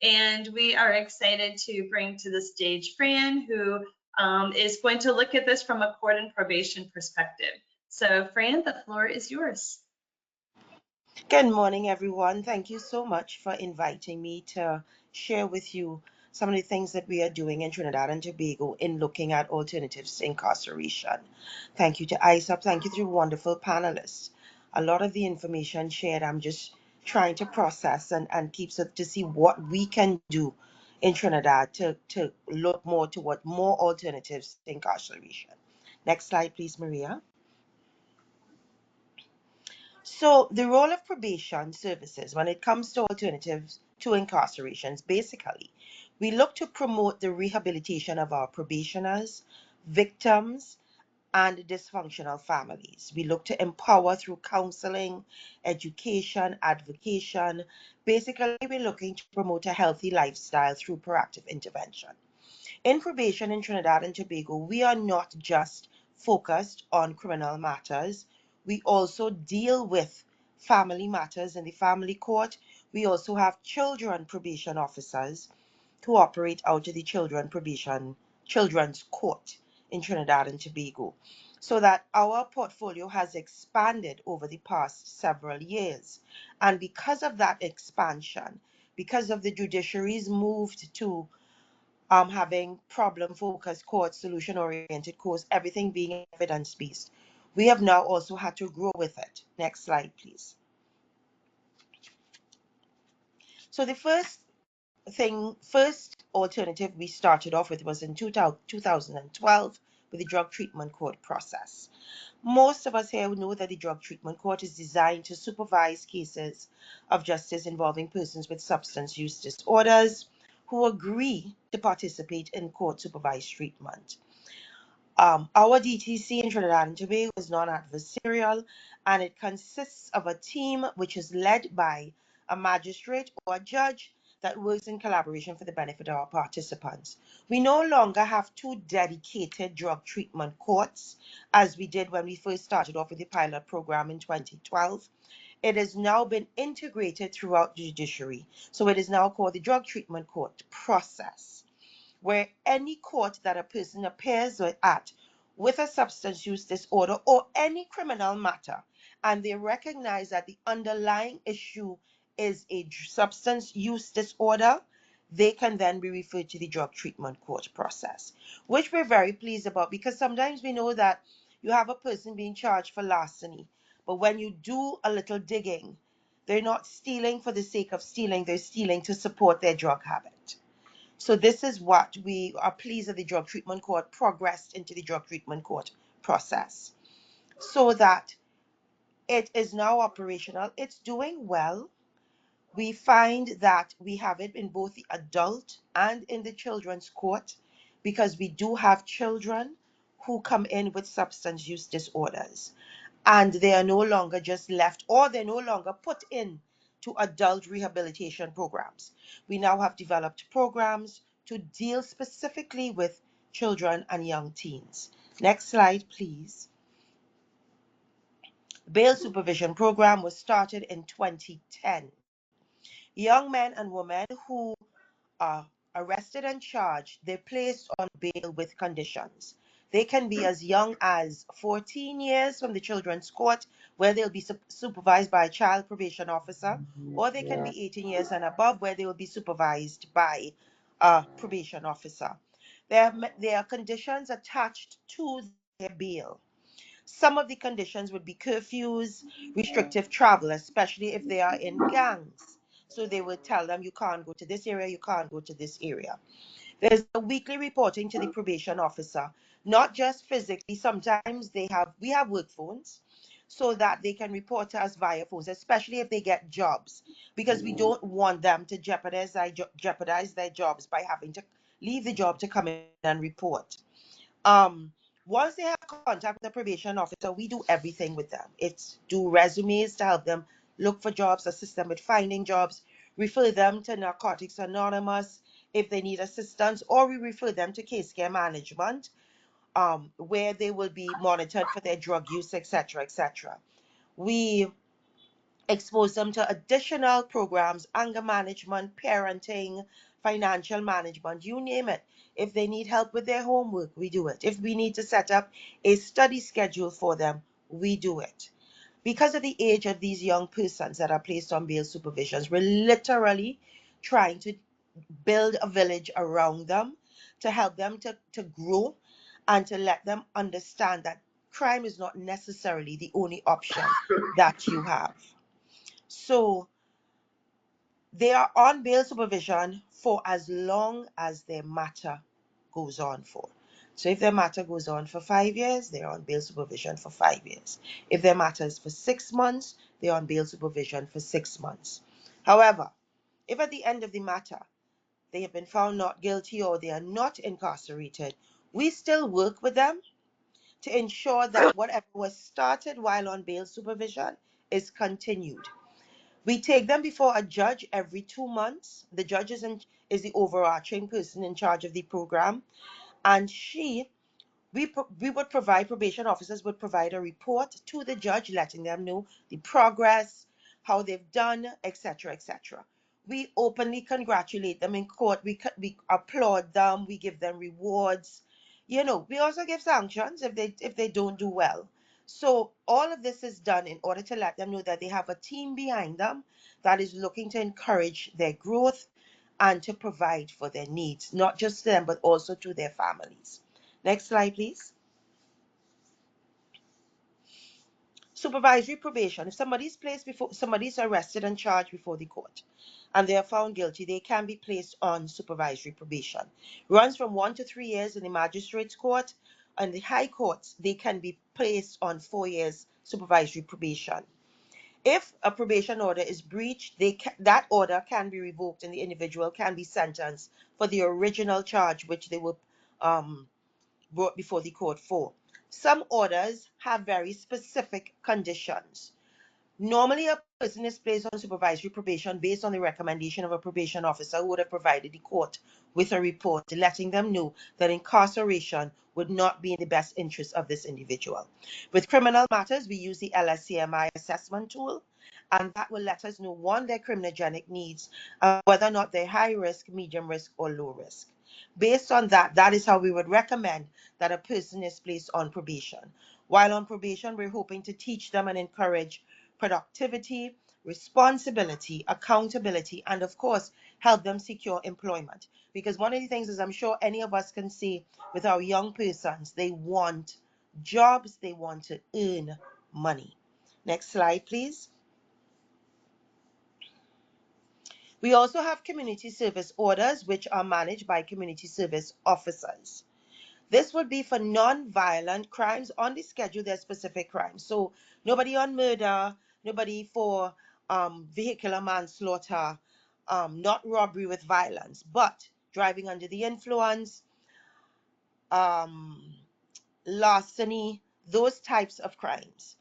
And we are excited to bring to the stage Fran, who is going to look at this from a court and probation perspective. So Fran, the floor is yours. Good morning, everyone. Thank you so much for inviting me to share with you some of the things that we are doing in Trinidad and Tobago in looking at alternatives to incarceration. Thank you to ISSUP. Thank you to the wonderful panelists. A lot of the information shared, I'm just trying to process and keep so to see what we can do in Trinidad to look more toward more alternatives to incarceration. Next slide, please, Maria. So the role of probation services when it comes to alternatives to incarcerations, basically, we look to promote the rehabilitation of our probationers, victims, and dysfunctional families. We look to empower through counseling, education, advocation. Basically, we're looking to promote a healthy lifestyle through proactive intervention. In probation in Trinidad and Tobago, we are not just focused on criminal matters. We also deal with family matters in the family court. We also have children probation officers who operate out of the children's court in Trinidad and Tobago, so that our portfolio has expanded over the past several years. And because of that expansion, because of the judiciary's moved to having problem-focused courts, solution-oriented courts, everything being evidence-based, we have now also had to grow with it. Next slide, please. So the first alternative we started off with was in 2012 with the drug treatment court process. Most of us here know that the drug treatment court is designed to supervise cases of justice involving persons with substance use disorders who agree to participate in court supervised treatment. Our DTC in Trinidad and Tobago is non-adversarial, and it consists of a team which is led by a magistrate or a judge that works in collaboration for the benefit of our participants. We no longer have two dedicated drug treatment courts as we did when we first started off with the pilot program in 2012. it has now been integrated throughout the judiciary. So it is now called the Drug Treatment Court process, where any court that a person appears at with a substance use disorder or any criminal matter, and they recognize that the underlying issue is a substance use disorder, they can then be referred to the Drug Treatment Court process, which we're very pleased about, because sometimes we know that you have a person being charged for larceny, but when you do a little digging, they're not stealing for the sake of stealing, they're stealing to support their drug habit. So this is what we are pleased that the Drug Treatment Court progressed into the Drug Treatment Court process, so that it is now operational. It's doing well. We find that we have it in both the adult and in the children's court, because we do have children who come in with substance use disorders, and they are no longer just left, or they're no longer put in to adult rehabilitation programs. We now have developed programs to deal specifically with children and young teens. Next slide, please. Bail supervision program was started in 2010. Young men and women who are arrested and charged, they're placed on bail with conditions. They can be as young as 14 years from the children's court, where they'll be supervised by a child probation officer, or they can be 18 years and above, where they will be supervised by a probation officer. There are conditions attached to their bail. Some of the conditions would be curfews, restrictive travel, especially if they are in gangs. So they will tell them, you can't go to this area, you can't go to this area. There's a weekly reporting to the probation officer, not just physically. Sometimes we have work phones, so that they can report to us via phones, especially if they get jobs, because we don't want them to jeopardize their jobs by having to leave the job to come in and report. Once they have contact with the probation officer, we do everything with them. It's do resumes to help them look for jobs, assist them with finding jobs, refer them to Narcotics Anonymous if they need assistance, or we refer them to case care management, where they will be monitored for their drug use, etc., etc. We expose them to additional programs, anger management, parenting, financial management, you name it. If they need help with their homework, we do it. If we need to set up a study schedule for them, we do it. Because of the age of these young persons that are placed on bail supervisions, we're literally trying to build a village around them to help them to grow, and to let them understand that crime is not necessarily the only option that you have. So they are on bail supervision for as long as their matter goes on for. So if their matter goes on for 5 years, they're on bail supervision for 5 years. If their matter is for 6 months, they're on bail supervision for 6 months. However, if at the end of the matter they have been found not guilty, or they are not incarcerated, we still work with them to ensure that whatever was started while on bail supervision is continued. We take them before a judge every 2 months. The judge is the overarching person in charge of the program, and we would provide, probation officers would provide a report to the judge, letting them know the progress, how they've done, etc., etc. We openly congratulate them in court. We applaud them. We give them rewards. We also give sanctions if they don't do well. So all of this is done in order to let them know that they have a team behind them that is looking to encourage their growth and to provide for their needs, not just them, but also to their families. Next slide, please. Supervisory probation. If somebody's arrested and charged before the court, and they are found guilty, they can be placed on supervisory probation. Runs from 1 to 3 years in the magistrate's court. And the high courts, they can be placed on 4 years supervisory probation. If a probation order is breached, that order can be revoked, and the individual can be sentenced for the original charge which they were brought before the court for. Some orders have very specific conditions. Normally, a person is placed on supervisory probation based on the recommendation of a probation officer who would have provided the court with a report letting them know that incarceration would not be in the best interest of this individual. With criminal matters, we use the LSCMI assessment tool, And that will let us know, one, their criminogenic needs, whether or not they're high risk, medium risk, or low risk. Based on that, that is how we would recommend that a person is placed on probation. While on probation, we're hoping to teach them and encourage productivity, responsibility, accountability, and of course, help them secure employment. Because one of the things is, I'm sure any of us can see with our young persons, they want jobs, they want to earn money. Next slide, please. We also have community service orders, which are managed by community service officers. This would be for non-violent crimes. On the schedule, there's specific crimes. So nobody on murder, nobody for vehicular manslaughter, not robbery with violence, but driving under the influence, larceny, those types of crimes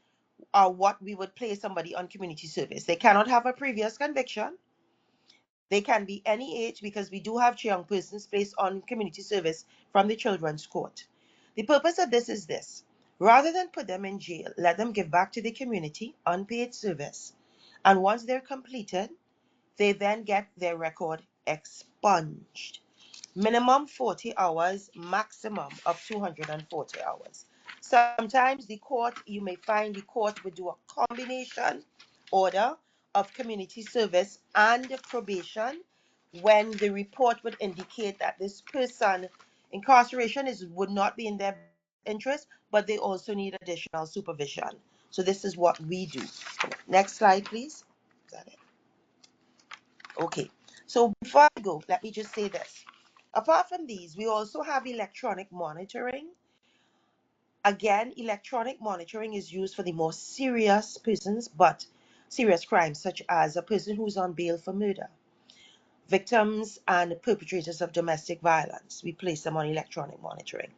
are what we would place somebody on community service. They cannot have a previous conviction. They can be any age, because we do have young persons placed on community service from the Children's Court. The purpose of this is this: rather than put them in jail, let them give back to the community, unpaid service. And once they're completed, they then get their record expunged. Minimum 40 hours, maximum of 240 hours. Sometimes the court, you may find the court would do a combination order of community service and probation, when the report would indicate that this person, incarceration would not be in their interest, but they also need additional supervision. So this is what we do. Next slide, please. Is that it? Okay. So before I go, let me just say this. Apart from these, we also have electronic monitoring. Again, electronic monitoring is used for the more serious persons, but serious crimes, such as a person who's on bail for murder, victims and perpetrators of domestic violence. We place them on electronic monitoring.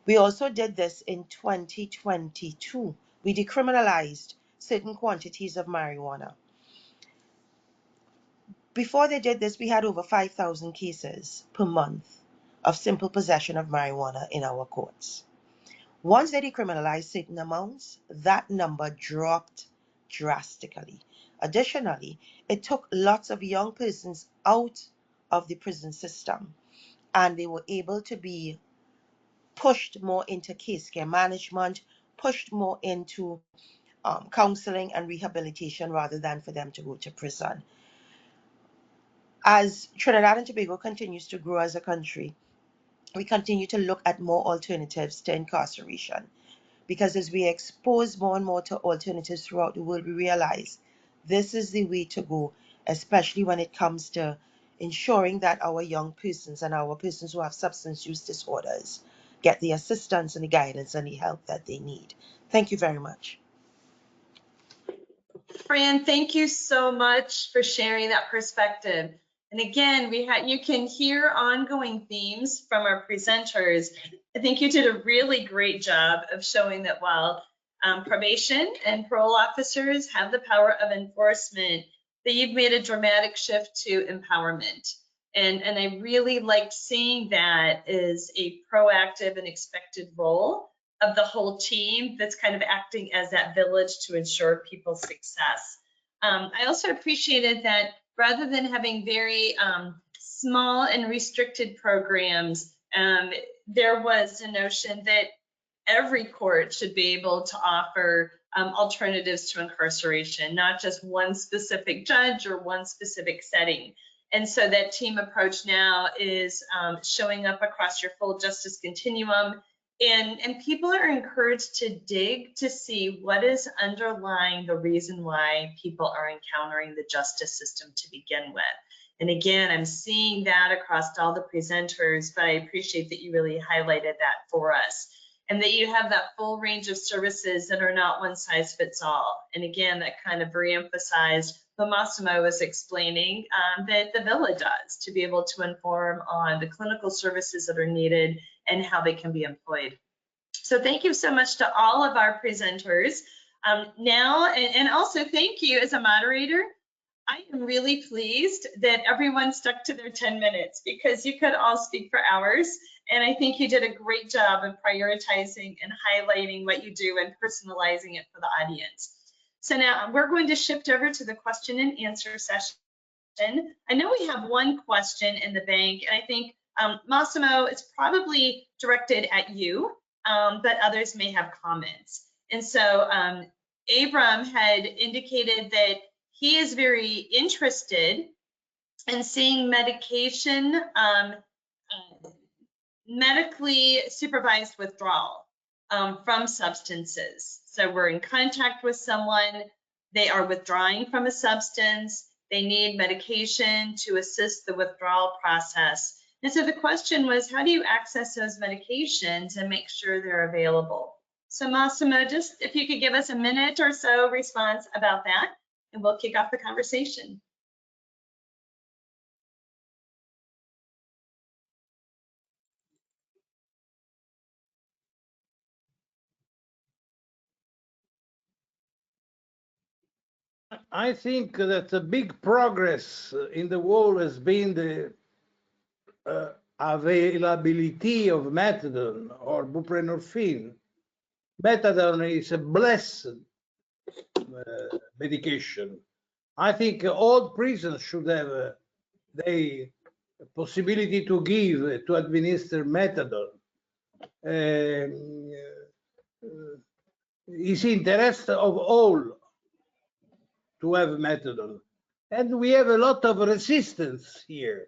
We also did this in 2022. We decriminalized certain quantities of marijuana. Before they did this, we had over 5,000 cases per month of simple possession of marijuana in our courts. Once they decriminalized certain amounts, that number dropped drastically. Additionally, it took lots of young persons out of the prison system, and they were able to be pushed more into case care management, pushed more into counseling and rehabilitation, rather than for them to go to prison. As Trinidad and Tobago continues to grow as a country, we continue to look at more alternatives to incarceration, because as we expose more and more to alternatives throughout the world, we realize this is the way to go, especially when it comes to ensuring that our young persons and our persons who have substance use disorders get the assistance and the guidance and the help that they need. Thank you very much. Fran, thank you so much for sharing that perspective. And again, you can hear ongoing themes from our presenters. I think you did a really great job of showing that while probation and parole officers have the power of enforcement, that you've made a dramatic shift to empowerment. And I really liked seeing that as a proactive and expected role of the whole team that's kind of acting as that village to ensure people's success. I also appreciated that rather than having very small and restricted programs, there was a notion that every court should be able to offer alternatives to incarceration, not just one specific judge or one specific setting. And so that team approach now is showing up across your full justice continuum. And people are encouraged to dig to see what is underlying the reason why people are encountering the justice system to begin with. And again, I'm seeing that across all the presenters, but I appreciate that you really highlighted that for us. And that you have that full range of services that are not one size fits all. And again, that kind of reemphasized what Massimo was explaining that the Villa does to be able to inform on the clinical services that are needed and how they can be employed. So thank you so much to all of our presenters. And also thank you as a moderator. I am really pleased that everyone stuck to their 10 minutes, because you could all speak for hours. And I think you did a great job of prioritizing and highlighting what you do and personalizing it for the audience. So now we're going to shift over to the question and answer session. I know we have one question in the bank, and I think, Massimo, it's probably directed at you, but others may have comments. And so Abram had indicated that he is very interested in seeing medication, medically supervised withdrawal from substances. So we're in contact with someone, they are withdrawing from a substance, they need medication to assist the withdrawal process. And so the question was, how do you access those medications and make sure they're available? So Massimo, just if you could give us a minute or so response about that, and we'll kick off the conversation. I think that a big progress in the world has been the availability of methadone or buprenorphine. Methadone is a blessed medication. I think all prisons should have the possibility to give, to administer methadone. It's interest of all to have methadone. And we have a lot of resistance here.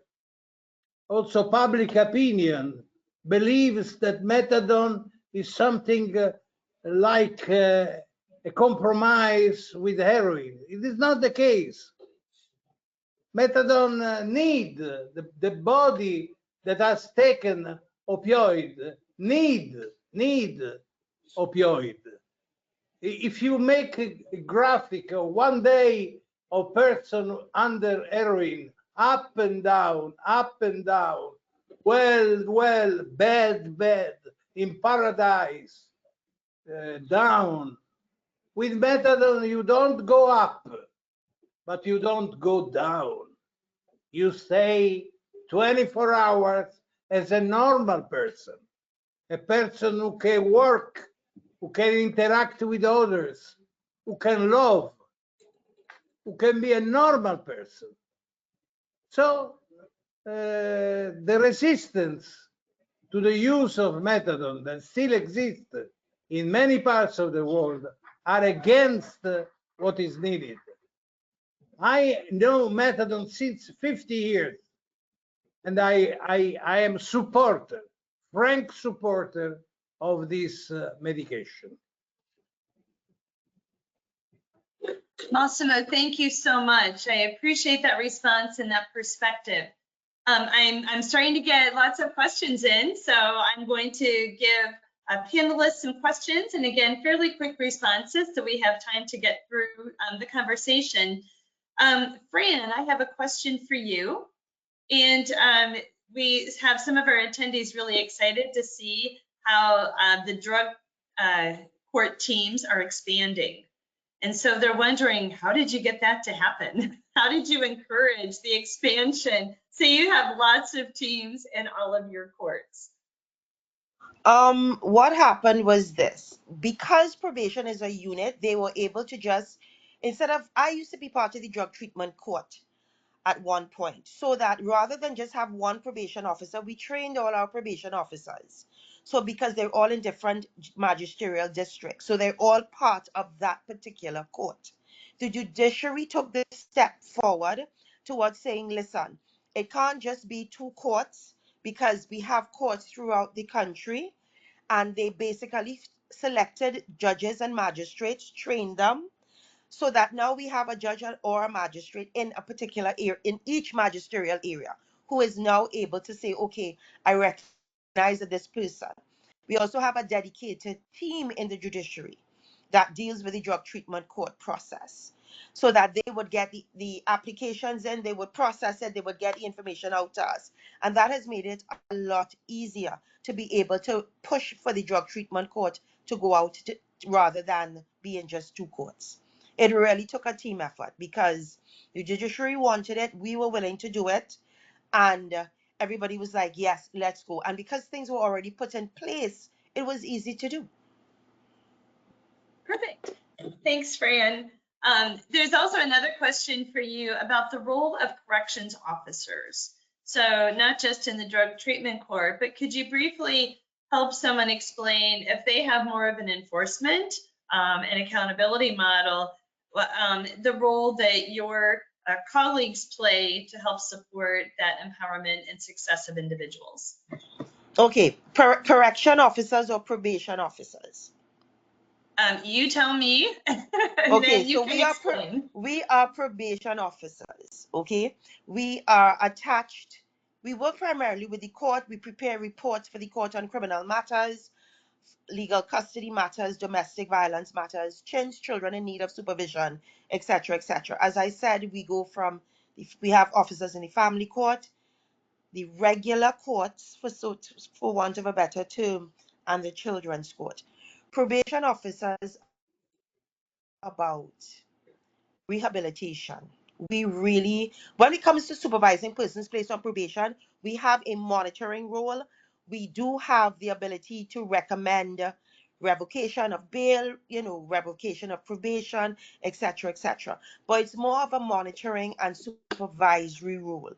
Also, public opinion believes that methadone is something like a compromise with heroin. It is not the case. Methadone need the body that has taken opioid need opioid. If you make a graphic of 1 day of person under heroin, up and down, well, bad, in paradise, down. With methadone, you don't go up, but you don't go down. You stay 24 hours as a normal person, a person who can work, who can interact with others, who can love, who can be a normal person. So the resistance to the use of methadone that still exists in many parts of the world are against what is needed. I know methadone since 50 years, and I am supporter, frank supporter of this medication. Massimo, thank you so much. I appreciate that response and that perspective. I'm starting to get lots of questions in, so I'm going to give panelists some questions, and again, fairly quick responses so we have time to get through the conversation. Fran, I have a question for you, and we have some of our attendees really excited to see how the drug court teams are expanding. And so they're wondering, how did you get that to happen? How did you encourage the expansion so you have lots of teams in all of your courts? What happened was this: because probation is a unit, they were able to just, instead of, I used to be part of the drug treatment court at one point, so that rather than just have one probation officer, we trained all our probation officers. So because they're all in different magisterial districts, so they're all part of that particular court. The judiciary took this step forward towards saying, listen, it can't just be two courts, because we have courts throughout the country, and they basically selected judges and magistrates, trained them, so that now we have a judge or a magistrate in a particular area, in each magisterial area, who is now able to say, okay, I recognize that this person. We also have a dedicated team in the judiciary that deals with the drug treatment court process, so that they would get the applications in, they would process it, they would get the information out to us. And that has made it a lot easier to be able to push for the drug treatment court to go out to, rather than being just two courts. It really took a team effort because the judiciary wanted it, we were willing to do it, and everybody was like, yes, let's go. And because things were already put in place, it was easy to do. Perfect. Thanks, Fran. There's also another question for you about the role of corrections officers. So not just in the drug treatment court, but could you briefly help someone explain if they have more of an enforcement and accountability model, the role that your colleagues play to help support that empowerment and success of individuals? Okay, correction officers or probation officers? You tell me, and Okay, then you so can we explain. we are probation officers, okay? We are attached, we work primarily with the court, we prepare reports for the court on criminal matters, legal custody matters, domestic violence matters, children in need of supervision, etc., etc. As I said, we go from, we have officers in the family court, the regular courts, for want of a better term, and the children's court. Probation officers about rehabilitation. We really, when it comes to supervising persons placed on probation, we have a monitoring role. We do have the ability to recommend revocation of bail, revocation of probation, etc., etc. But it's more of a monitoring and supervisory role.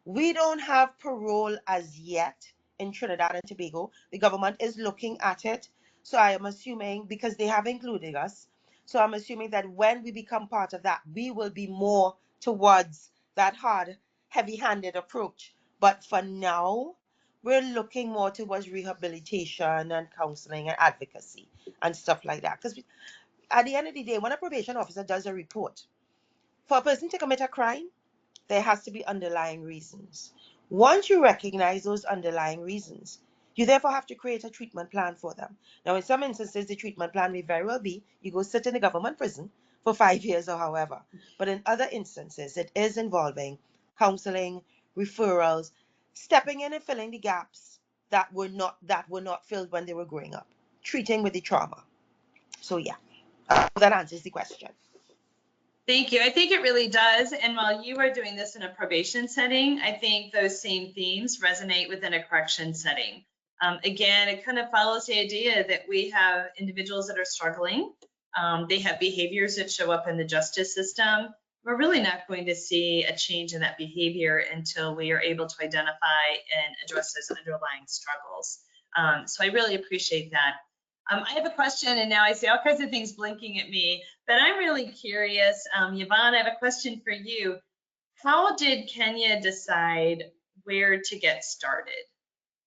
We don't have parole as yet in Trinidad and Tobago. The government is looking at it. So I am assuming, because they have included us, so I'm assuming that when we become part of that, we will be more towards that hard, heavy-handed approach. But for now, we're looking more towards rehabilitation and counseling and advocacy and stuff like that. Because at the end of the day, when a probation officer does a report, for a person to commit a crime, there has to be underlying reasons. Once you recognize those underlying reasons, you therefore have to create a treatment plan for them. Now, in some instances, the treatment plan may very well be you go sit in a government prison for 5 years or however. But in other instances, it is involving counseling, referrals, stepping in and filling the gaps that were not filled when they were growing up, treating with the trauma. So yeah, that answers the question. Thank you. I think it really does. And while you are doing this in a probation setting, I think those same themes resonate within a correction setting. Again, it kind of follows the idea that we have individuals that are struggling. They have behaviors that show up in the justice system. We're really not going to see a change in that behavior until we are able to identify and address those underlying struggles. So I really appreciate that. I have a question, and now I see all kinds of things blinking at me, but I'm really curious. Yvonne, I have a question for you. How did Kenya decide where to get started?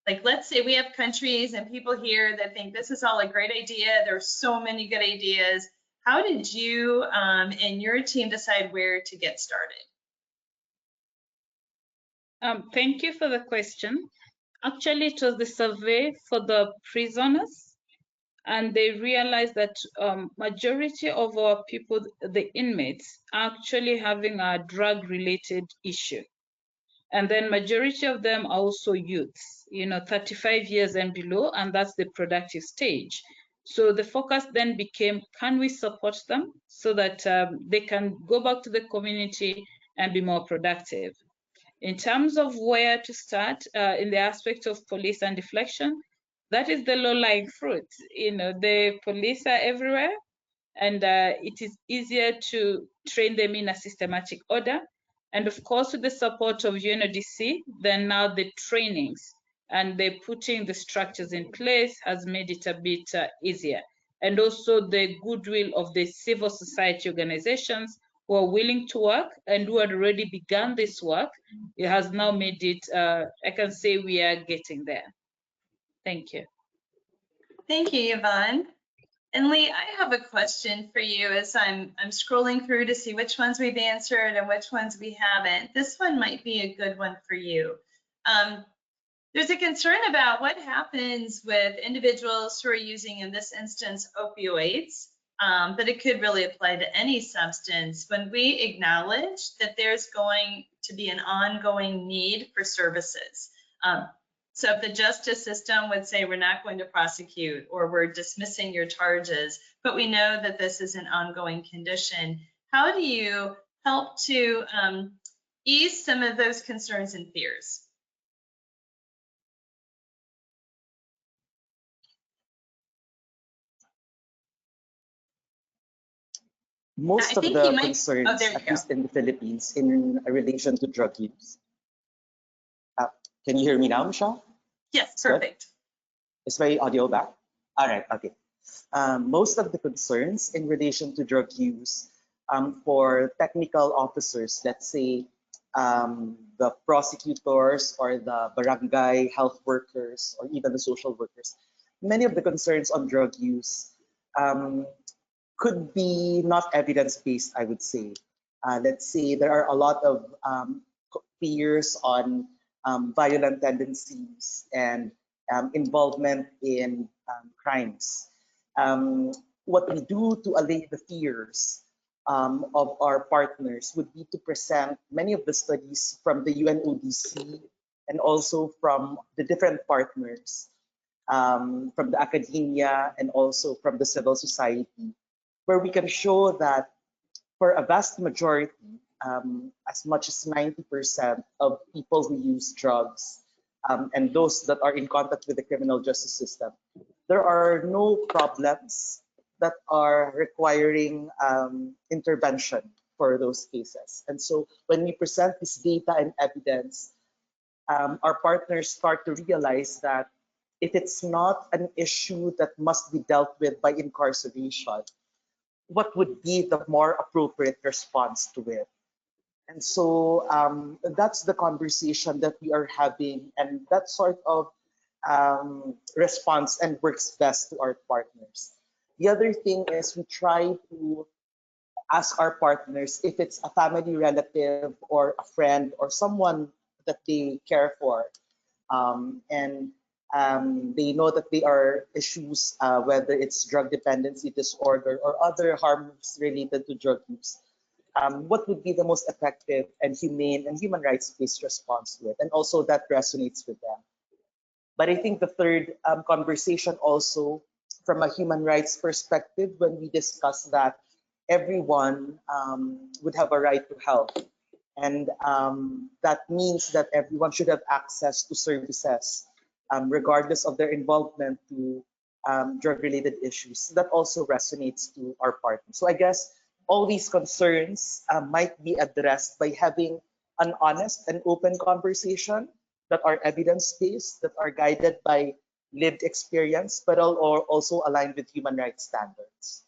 Like, let's say we have countries and people here that think this is all a great idea. There's so many good ideas. How did you and your team decide where to get started? Thank you for the question. Actually, it was the survey for the prisoners, and they realized that majority of our people, the inmates, are actually having a drug-related issue. And then majority of them are also youths, 35 years and below, and that's the productive stage. So the focus then became, can we support them so that they can go back to the community and be more productive? In terms of where to start in the aspect of police and deflection, that is the low-lying fruit. The police are everywhere, and it is easier to train them in a systematic order. And of course, with the support of UNODC, then now the trainings and the putting the structures in place has made it a bit easier. And also the goodwill of the civil society organizations who are willing to work and who had already begun this work, it has now made it, I can say we are getting there. Thank you. Thank you, Yvonne. And Lee, I have a question for you as I'm scrolling through to see which ones we've answered and which ones we haven't. This one might be a good one for you. There's a concern about what happens with individuals who are using, in this instance, opioids, but it could really apply to any substance when we acknowledge that there's going to be an ongoing need for services. So if the justice system would say we're not going to prosecute or we're dismissing your charges, but we know that this is an ongoing condition, how do you help to ease some of those concerns and fears? Most I of think the he might, concerns, oh, there you at go. least in the Philippines, in relation to drug use. Can you hear me now, Michelle? Yes, It's good? perfect. Is my audio back? All right, okay. Most of the concerns in relation to drug use for technical officers, let's say the prosecutors or the barangay health workers or even the social workers, many of the concerns on drug use could be not evidence-based, I would say. Let's say there are a lot of fears on violent tendencies and involvement in crimes. What we do to allay the fears of our partners would be to present many of the studies from the UNODC and also from the different partners, from the academia and also from the civil society, where we can show that for a vast majority, as much as 90% of people who use drugs and those that are in contact with the criminal justice system, there are no problems that are requiring intervention for those cases. And so when we present this data and evidence, our partners start to realize that if it's not an issue that must be dealt with by incarceration, what would be the more appropriate response to it? And so that's the conversation that we are having, and that sort of response and works best to our partners. The other thing is we try to ask our partners if it's a family relative or a friend or someone that they care for, and they know that they are issues, whether it's drug dependency disorder or other harms related to drug use. What would be the most effective and humane and human rights-based response to it? And also that resonates with them. But I think the third conversation also from a human rights perspective, when we discuss that everyone would have a right to health. And that means that everyone should have access to services, regardless of their involvement to drug-related issues. That also resonates to our partners. So I guess all these concerns might be addressed by having an honest and open conversation that are evidence-based, that are guided by lived experience, but also aligned with human rights standards.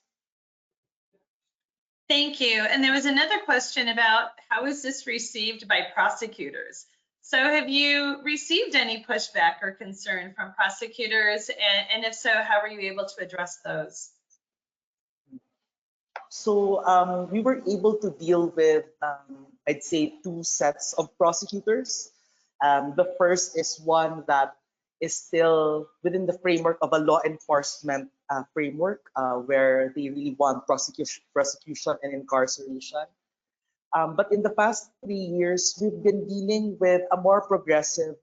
Thank you. And there was another question about how is this received by prosecutors? So have you received any pushback or concern from prosecutors? And if so, how were you able to address those? So we were able to deal with, I'd say, two sets of prosecutors. The first is one that is still within the framework of a law enforcement framework, where they really want prosecution and incarceration. But in the past 3 years, we've been dealing with a more progressive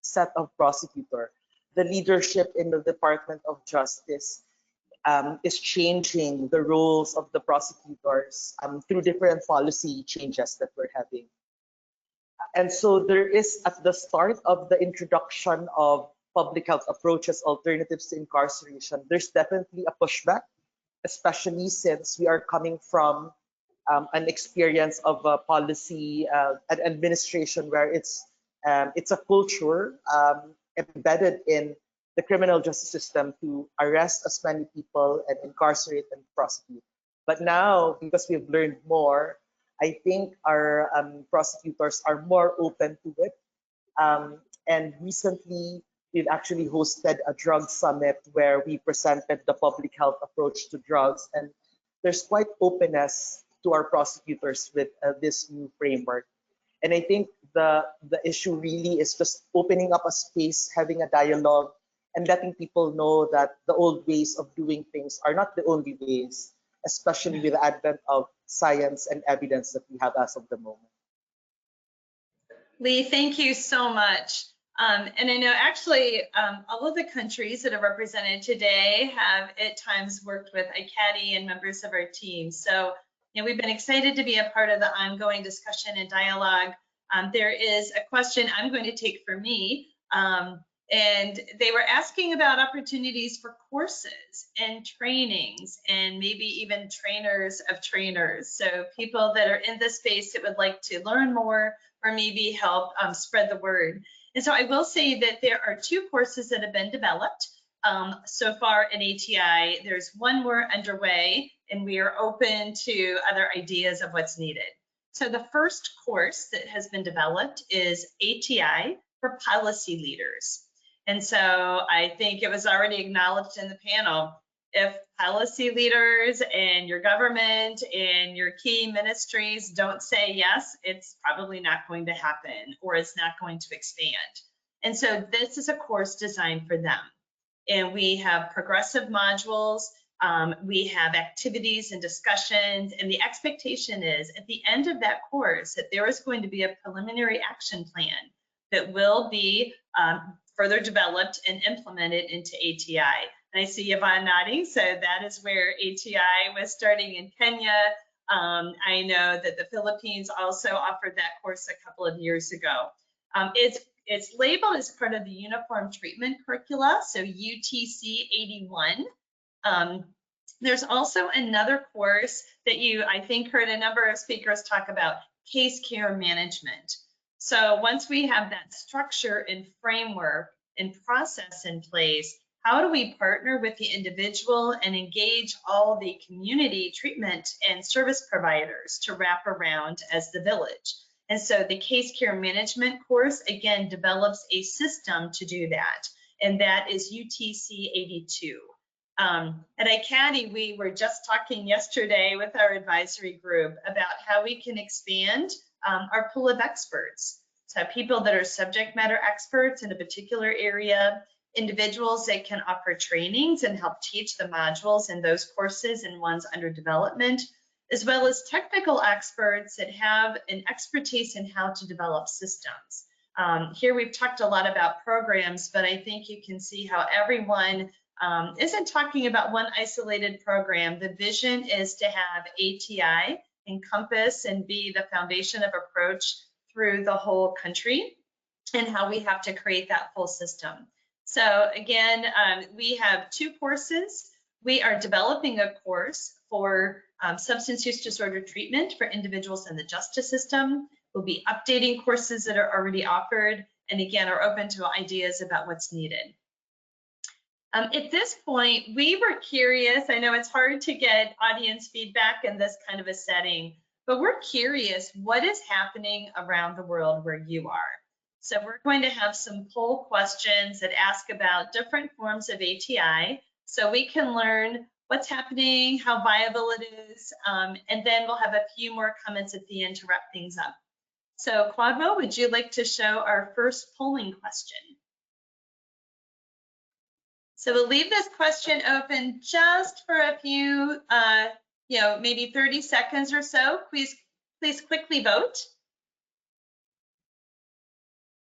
set of prosecutor. The leadership in the Department of Justice is changing the roles of the prosecutors through different policy changes that we're having. And so there is, at the start of the introduction of public health approaches, alternatives to incarceration, there's definitely a pushback, especially since we are coming from an experience of a policy an administration where it's a culture embedded in the criminal justice system to arrest as many people and incarcerate and prosecute. But now, because we've learned more, I think our prosecutors are more open to it. And recently, we've actually hosted a drug summit where we presented the public health approach to drugs. And there's quite openness to our prosecutors with this new framework. And I think the issue really is just opening up a space, having a dialogue, and letting people know that the old ways of doing things are not the only ways, especially with the advent of science and evidence that we have as of the moment. Lee, thank you so much. And I know actually all of the countries that are represented today have at times worked with ICATI and members of our team. So we've been excited to be a part of the ongoing discussion and dialogue. There is a question I'm going to take for me. And they were asking about opportunities for courses and trainings and maybe even trainers of trainers. So people that are in this space that would like to learn more or maybe help spread the word. And so I will say that there are 2 courses that have been developed so far in ATI. There's 1 more underway, and we are open to other ideas of what's needed. So the first course that has been developed is ATI for policy leaders. And so I think it was already acknowledged in the panel, if policy leaders and your government and your key ministries don't say yes, it's probably not going to happen, or it's not going to expand. And so this is a course designed for them. And we have progressive modules, we have activities and discussions, and the expectation is at the end of that course that there is going to be a preliminary action plan that will be further developed and implemented into ATI. And I see Yvonne nodding, so that is where ATI was starting in Kenya. I know that the Philippines also offered that course a couple of years ago. It's labeled as part of the Uniform Treatment Curricula, so UTC 81. There's also another course that I think heard a number of speakers talk about, case care management. So once we have that structure and framework and process in place, how do we partner with the individual and engage all the community treatment and service providers to wrap around as the village? And so the case care management course, again, develops a system to do that, and that is UTC 82. At ICATI, we were just talking yesterday with our advisory group about how we can expand our pool of experts. So people that are subject matter experts in a particular area, individuals that can offer trainings and help teach the modules in those courses and ones under development, as well as technical experts that have an expertise in how to develop systems. Here we've talked a lot about programs, but I think you can see how everyone isn't talking about one isolated program. The vision is to have ATI encompass and be the foundation of approach through the whole country, and how we have to create that full system. So again, we have 2 courses. We are developing a course for substance use disorder treatment for individuals in the justice system. We'll be updating courses that are already offered, and again, are open to ideas about what's needed. At this point, we were curious. I know it's hard to get audience feedback in this kind of a setting, but we're curious what is happening around the world where you are. So we're going to have some poll questions that ask about different forms of ATI, so we can learn what's happening, how viable it is, and then we'll have a few more comments at the end to wrap things up. So Quadmo, would you like to show our first polling question? So we'll leave this question open just for a few, maybe 30 seconds or so. Please quickly vote.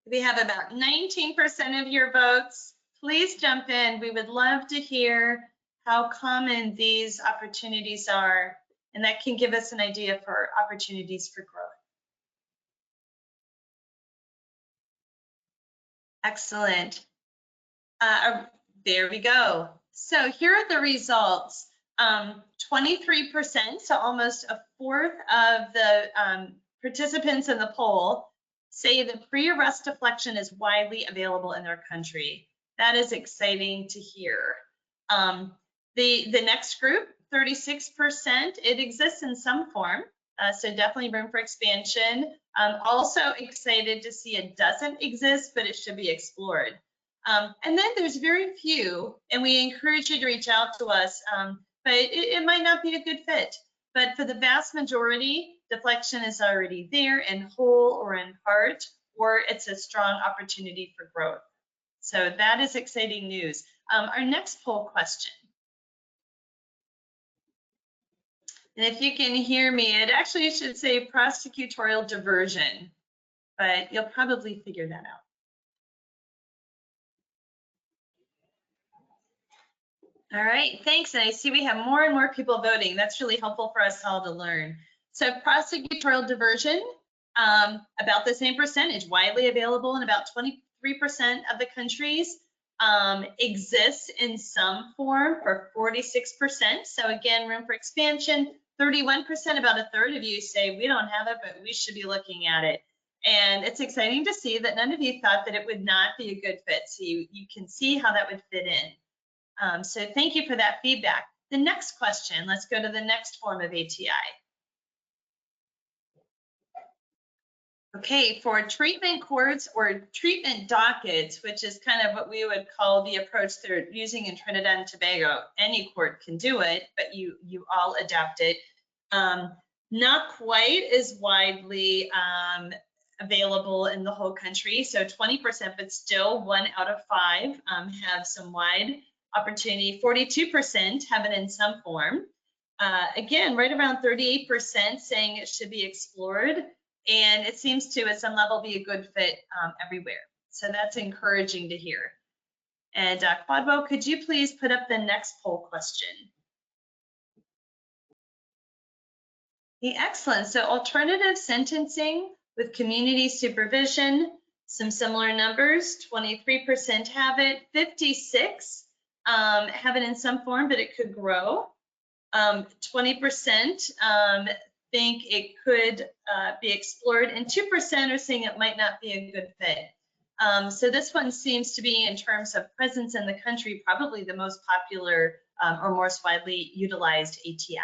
We have about 19% of your votes. Please jump in. We would love to hear how common these opportunities are, and that can give us an idea for opportunities for growth. Excellent. There we go. So here are the results. 23%, so almost a fourth of the participants in the poll say the pre-arrest deflection is widely available in their country. That is exciting to hear. The next group, 36%, it exists in some form, so definitely room for expansion. Also excited to see it doesn't exist, but it should be explored. And then there's very few, and we encourage you to reach out to us, but it might not be a good fit. But for the vast majority, deflection is already there in whole or in part, or it's a strong opportunity for growth. So that is exciting news. Our next poll question. And if you can hear me, it actually should say prosecutorial diversion, but you'll probably figure that out. All right, thanks. And I see we have more and more people voting. That's really helpful for us all to learn. So prosecutorial diversion, about the same percentage, widely available in about 23% of the countries, exists in some form for 46%. So again, room for expansion. 31%, about a third of you say we don't have it, but we should be looking at it. And it's exciting to see that none of you thought that it would not be a good fit. So you can see how that would fit in. So thank you for that feedback. The next question, let's go to the next form of ATI. Okay, for treatment courts or treatment dockets, which is kind of what we would call the approach they're using in Trinidad and Tobago, any court can do it, but you all adapt it. Not quite as widely available in the whole country, so 20%, but still 1 out of 5 have some wide opportunity. 42% have it in some form. Again, right around 38% saying it should be explored. And it seems to, at some level, be a good fit everywhere. So that's encouraging to hear. And Quadwo, could you please put up the next poll question? Okay, excellent. So alternative sentencing with community supervision, some similar numbers, 23% have it, 56 have it in some form, but it could grow. 20% think it could be explored, and 2% are saying it might not be a good fit. So this one seems to be, in terms of presence in the country, probably the most popular or most widely utilized ATI.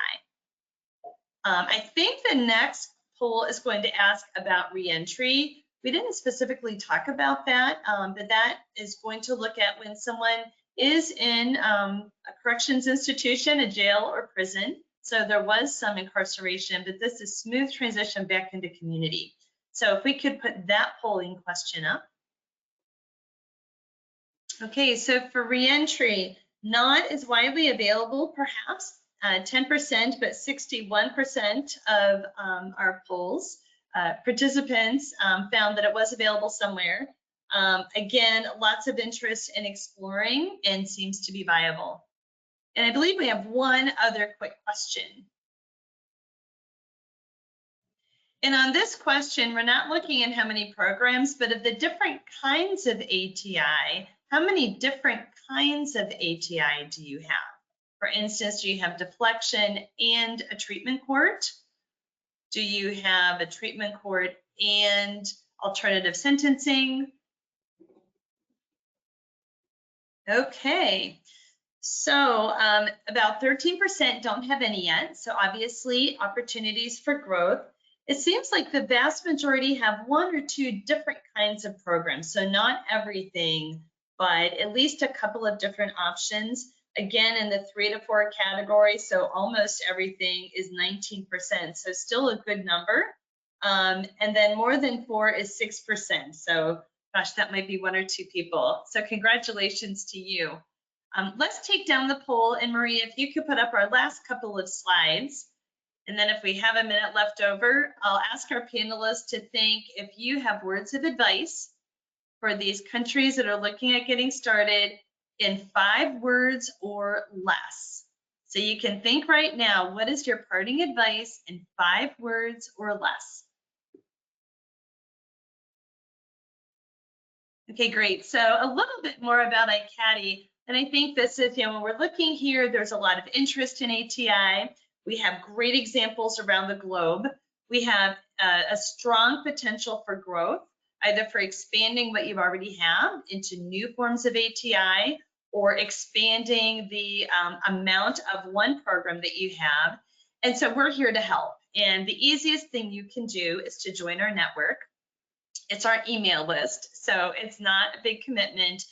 I think the next poll is going to ask about reentry. We didn't specifically talk about that, but that is going to look at when someone is in a corrections institution, a jail or prison. So there was some incarceration, but this is smooth transition back into community. So if we could put that polling question up. Okay, so for reentry, not as widely available, perhaps 10%, but 61% of our polls participants found that it was available somewhere. Again, lots of interest in exploring and seems to be viable. And I believe we have one other quick question. And on this question, we're not looking at how many programs, but of the different kinds of ATI, how many different kinds of ATI do you have? For instance, do you have deflection and a treatment court? Do you have a treatment court and alternative sentencing? Okay. So about 13% don't have any yet. So obviously opportunities for growth. It seems like the vast majority have 1 or 2 different kinds of programs. So not everything, but at least a couple of different options. Again, in the 3 to 4 category, so almost everything is 19%. So still a good number. And then more than 4 is 6%. So gosh, that might be 1 or 2 people. So congratulations to you. Let's take down the poll, and Maria, if you could put up our last couple of slides. And then if we have a minute left over, I'll ask our panelists to think if you have words of advice for these countries that are looking at getting started in 5 words or less. So you can think right now, what is your parting advice in 5 words or less? Okay, great. So a little bit more about ICATI. And I think this is, when we're looking here, there's a lot of interest in ATI. We have great examples around the globe. We have a strong potential for growth, either for expanding what you already have into new forms of ATI or expanding the amount of one program that you have. And so we're here to help. And the easiest thing you can do is to join our network. It's our email list, so it's not a big commitment.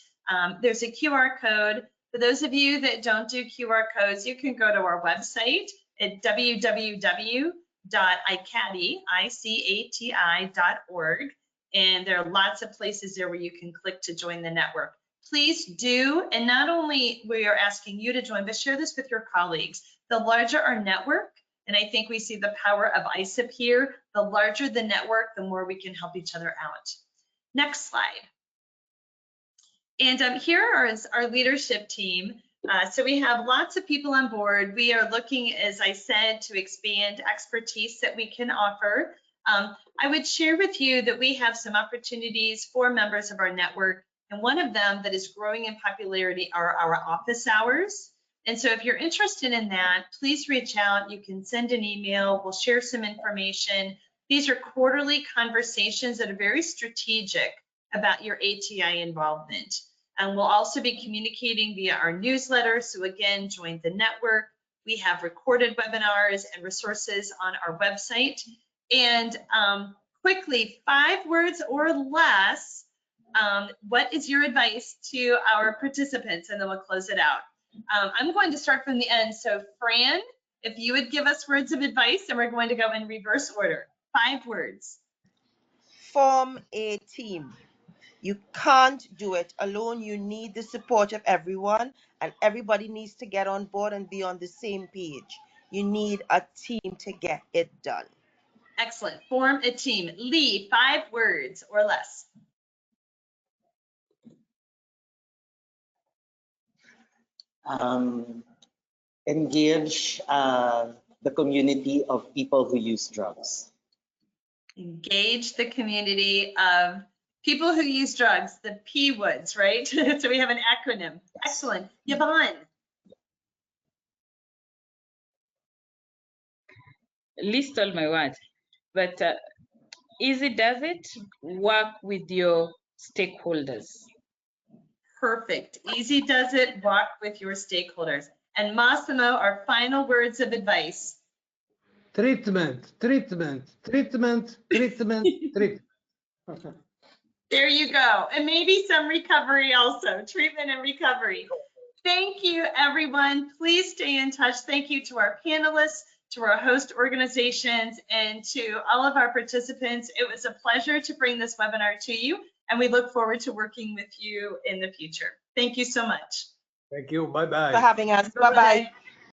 There's a QR code. For those of you that don't do QR codes, you can go to our website at www.icati.org, and there are lots of places there where you can click to join the network. Please do, and not only we are asking you to join, but share this with your colleagues. The larger our network, and I think we see the power of ISSUP here, the larger the network, the more we can help each other out. Next slide. And here is our leadership team. So we have lots of people on board. We are looking, as I said, to expand expertise that we can offer. I would share with you that we have some opportunities for members of our network, and one of them that is growing in popularity are our office hours. And so if you're interested in that, please reach out. You can send an email. We'll share some information. These are quarterly conversations that are very strategic about your ATI involvement. And we'll also be communicating via our newsletter. So again, join the network. We have recorded webinars and resources on our website. And quickly, 5 words or less, what is your advice to our participants? And then we'll close it out. I'm going to start from the end. So Fran, if you would give us words of advice, and we're going to go in reverse order. 5 words. Form a team. You can't do it alone. You need the support of everyone, and everybody needs to get on board and be on the same page. You need a team to get it done. Excellent. Form a team. Lee, 5 words or less. Engage the community of people who use drugs. Engage the community of people who use drugs, the P words, right? So we have an acronym. Excellent. Yvonne. List all my words, but easy does it. Work with your stakeholders. Perfect. Easy does it. Walk with your stakeholders. And Massimo, our final words of advice. Treatment, treatment, treatment, treatment, treatment. There you go. And maybe some recovery also, treatment and recovery. Thank you, everyone. Please stay in touch. Thank you to our panelists, to our host organizations, and to all of our participants. It was a pleasure to bring this webinar to you, and we look forward to working with you in the future. Thank you so much. Thank you. Bye-bye. For having us. Bye-bye.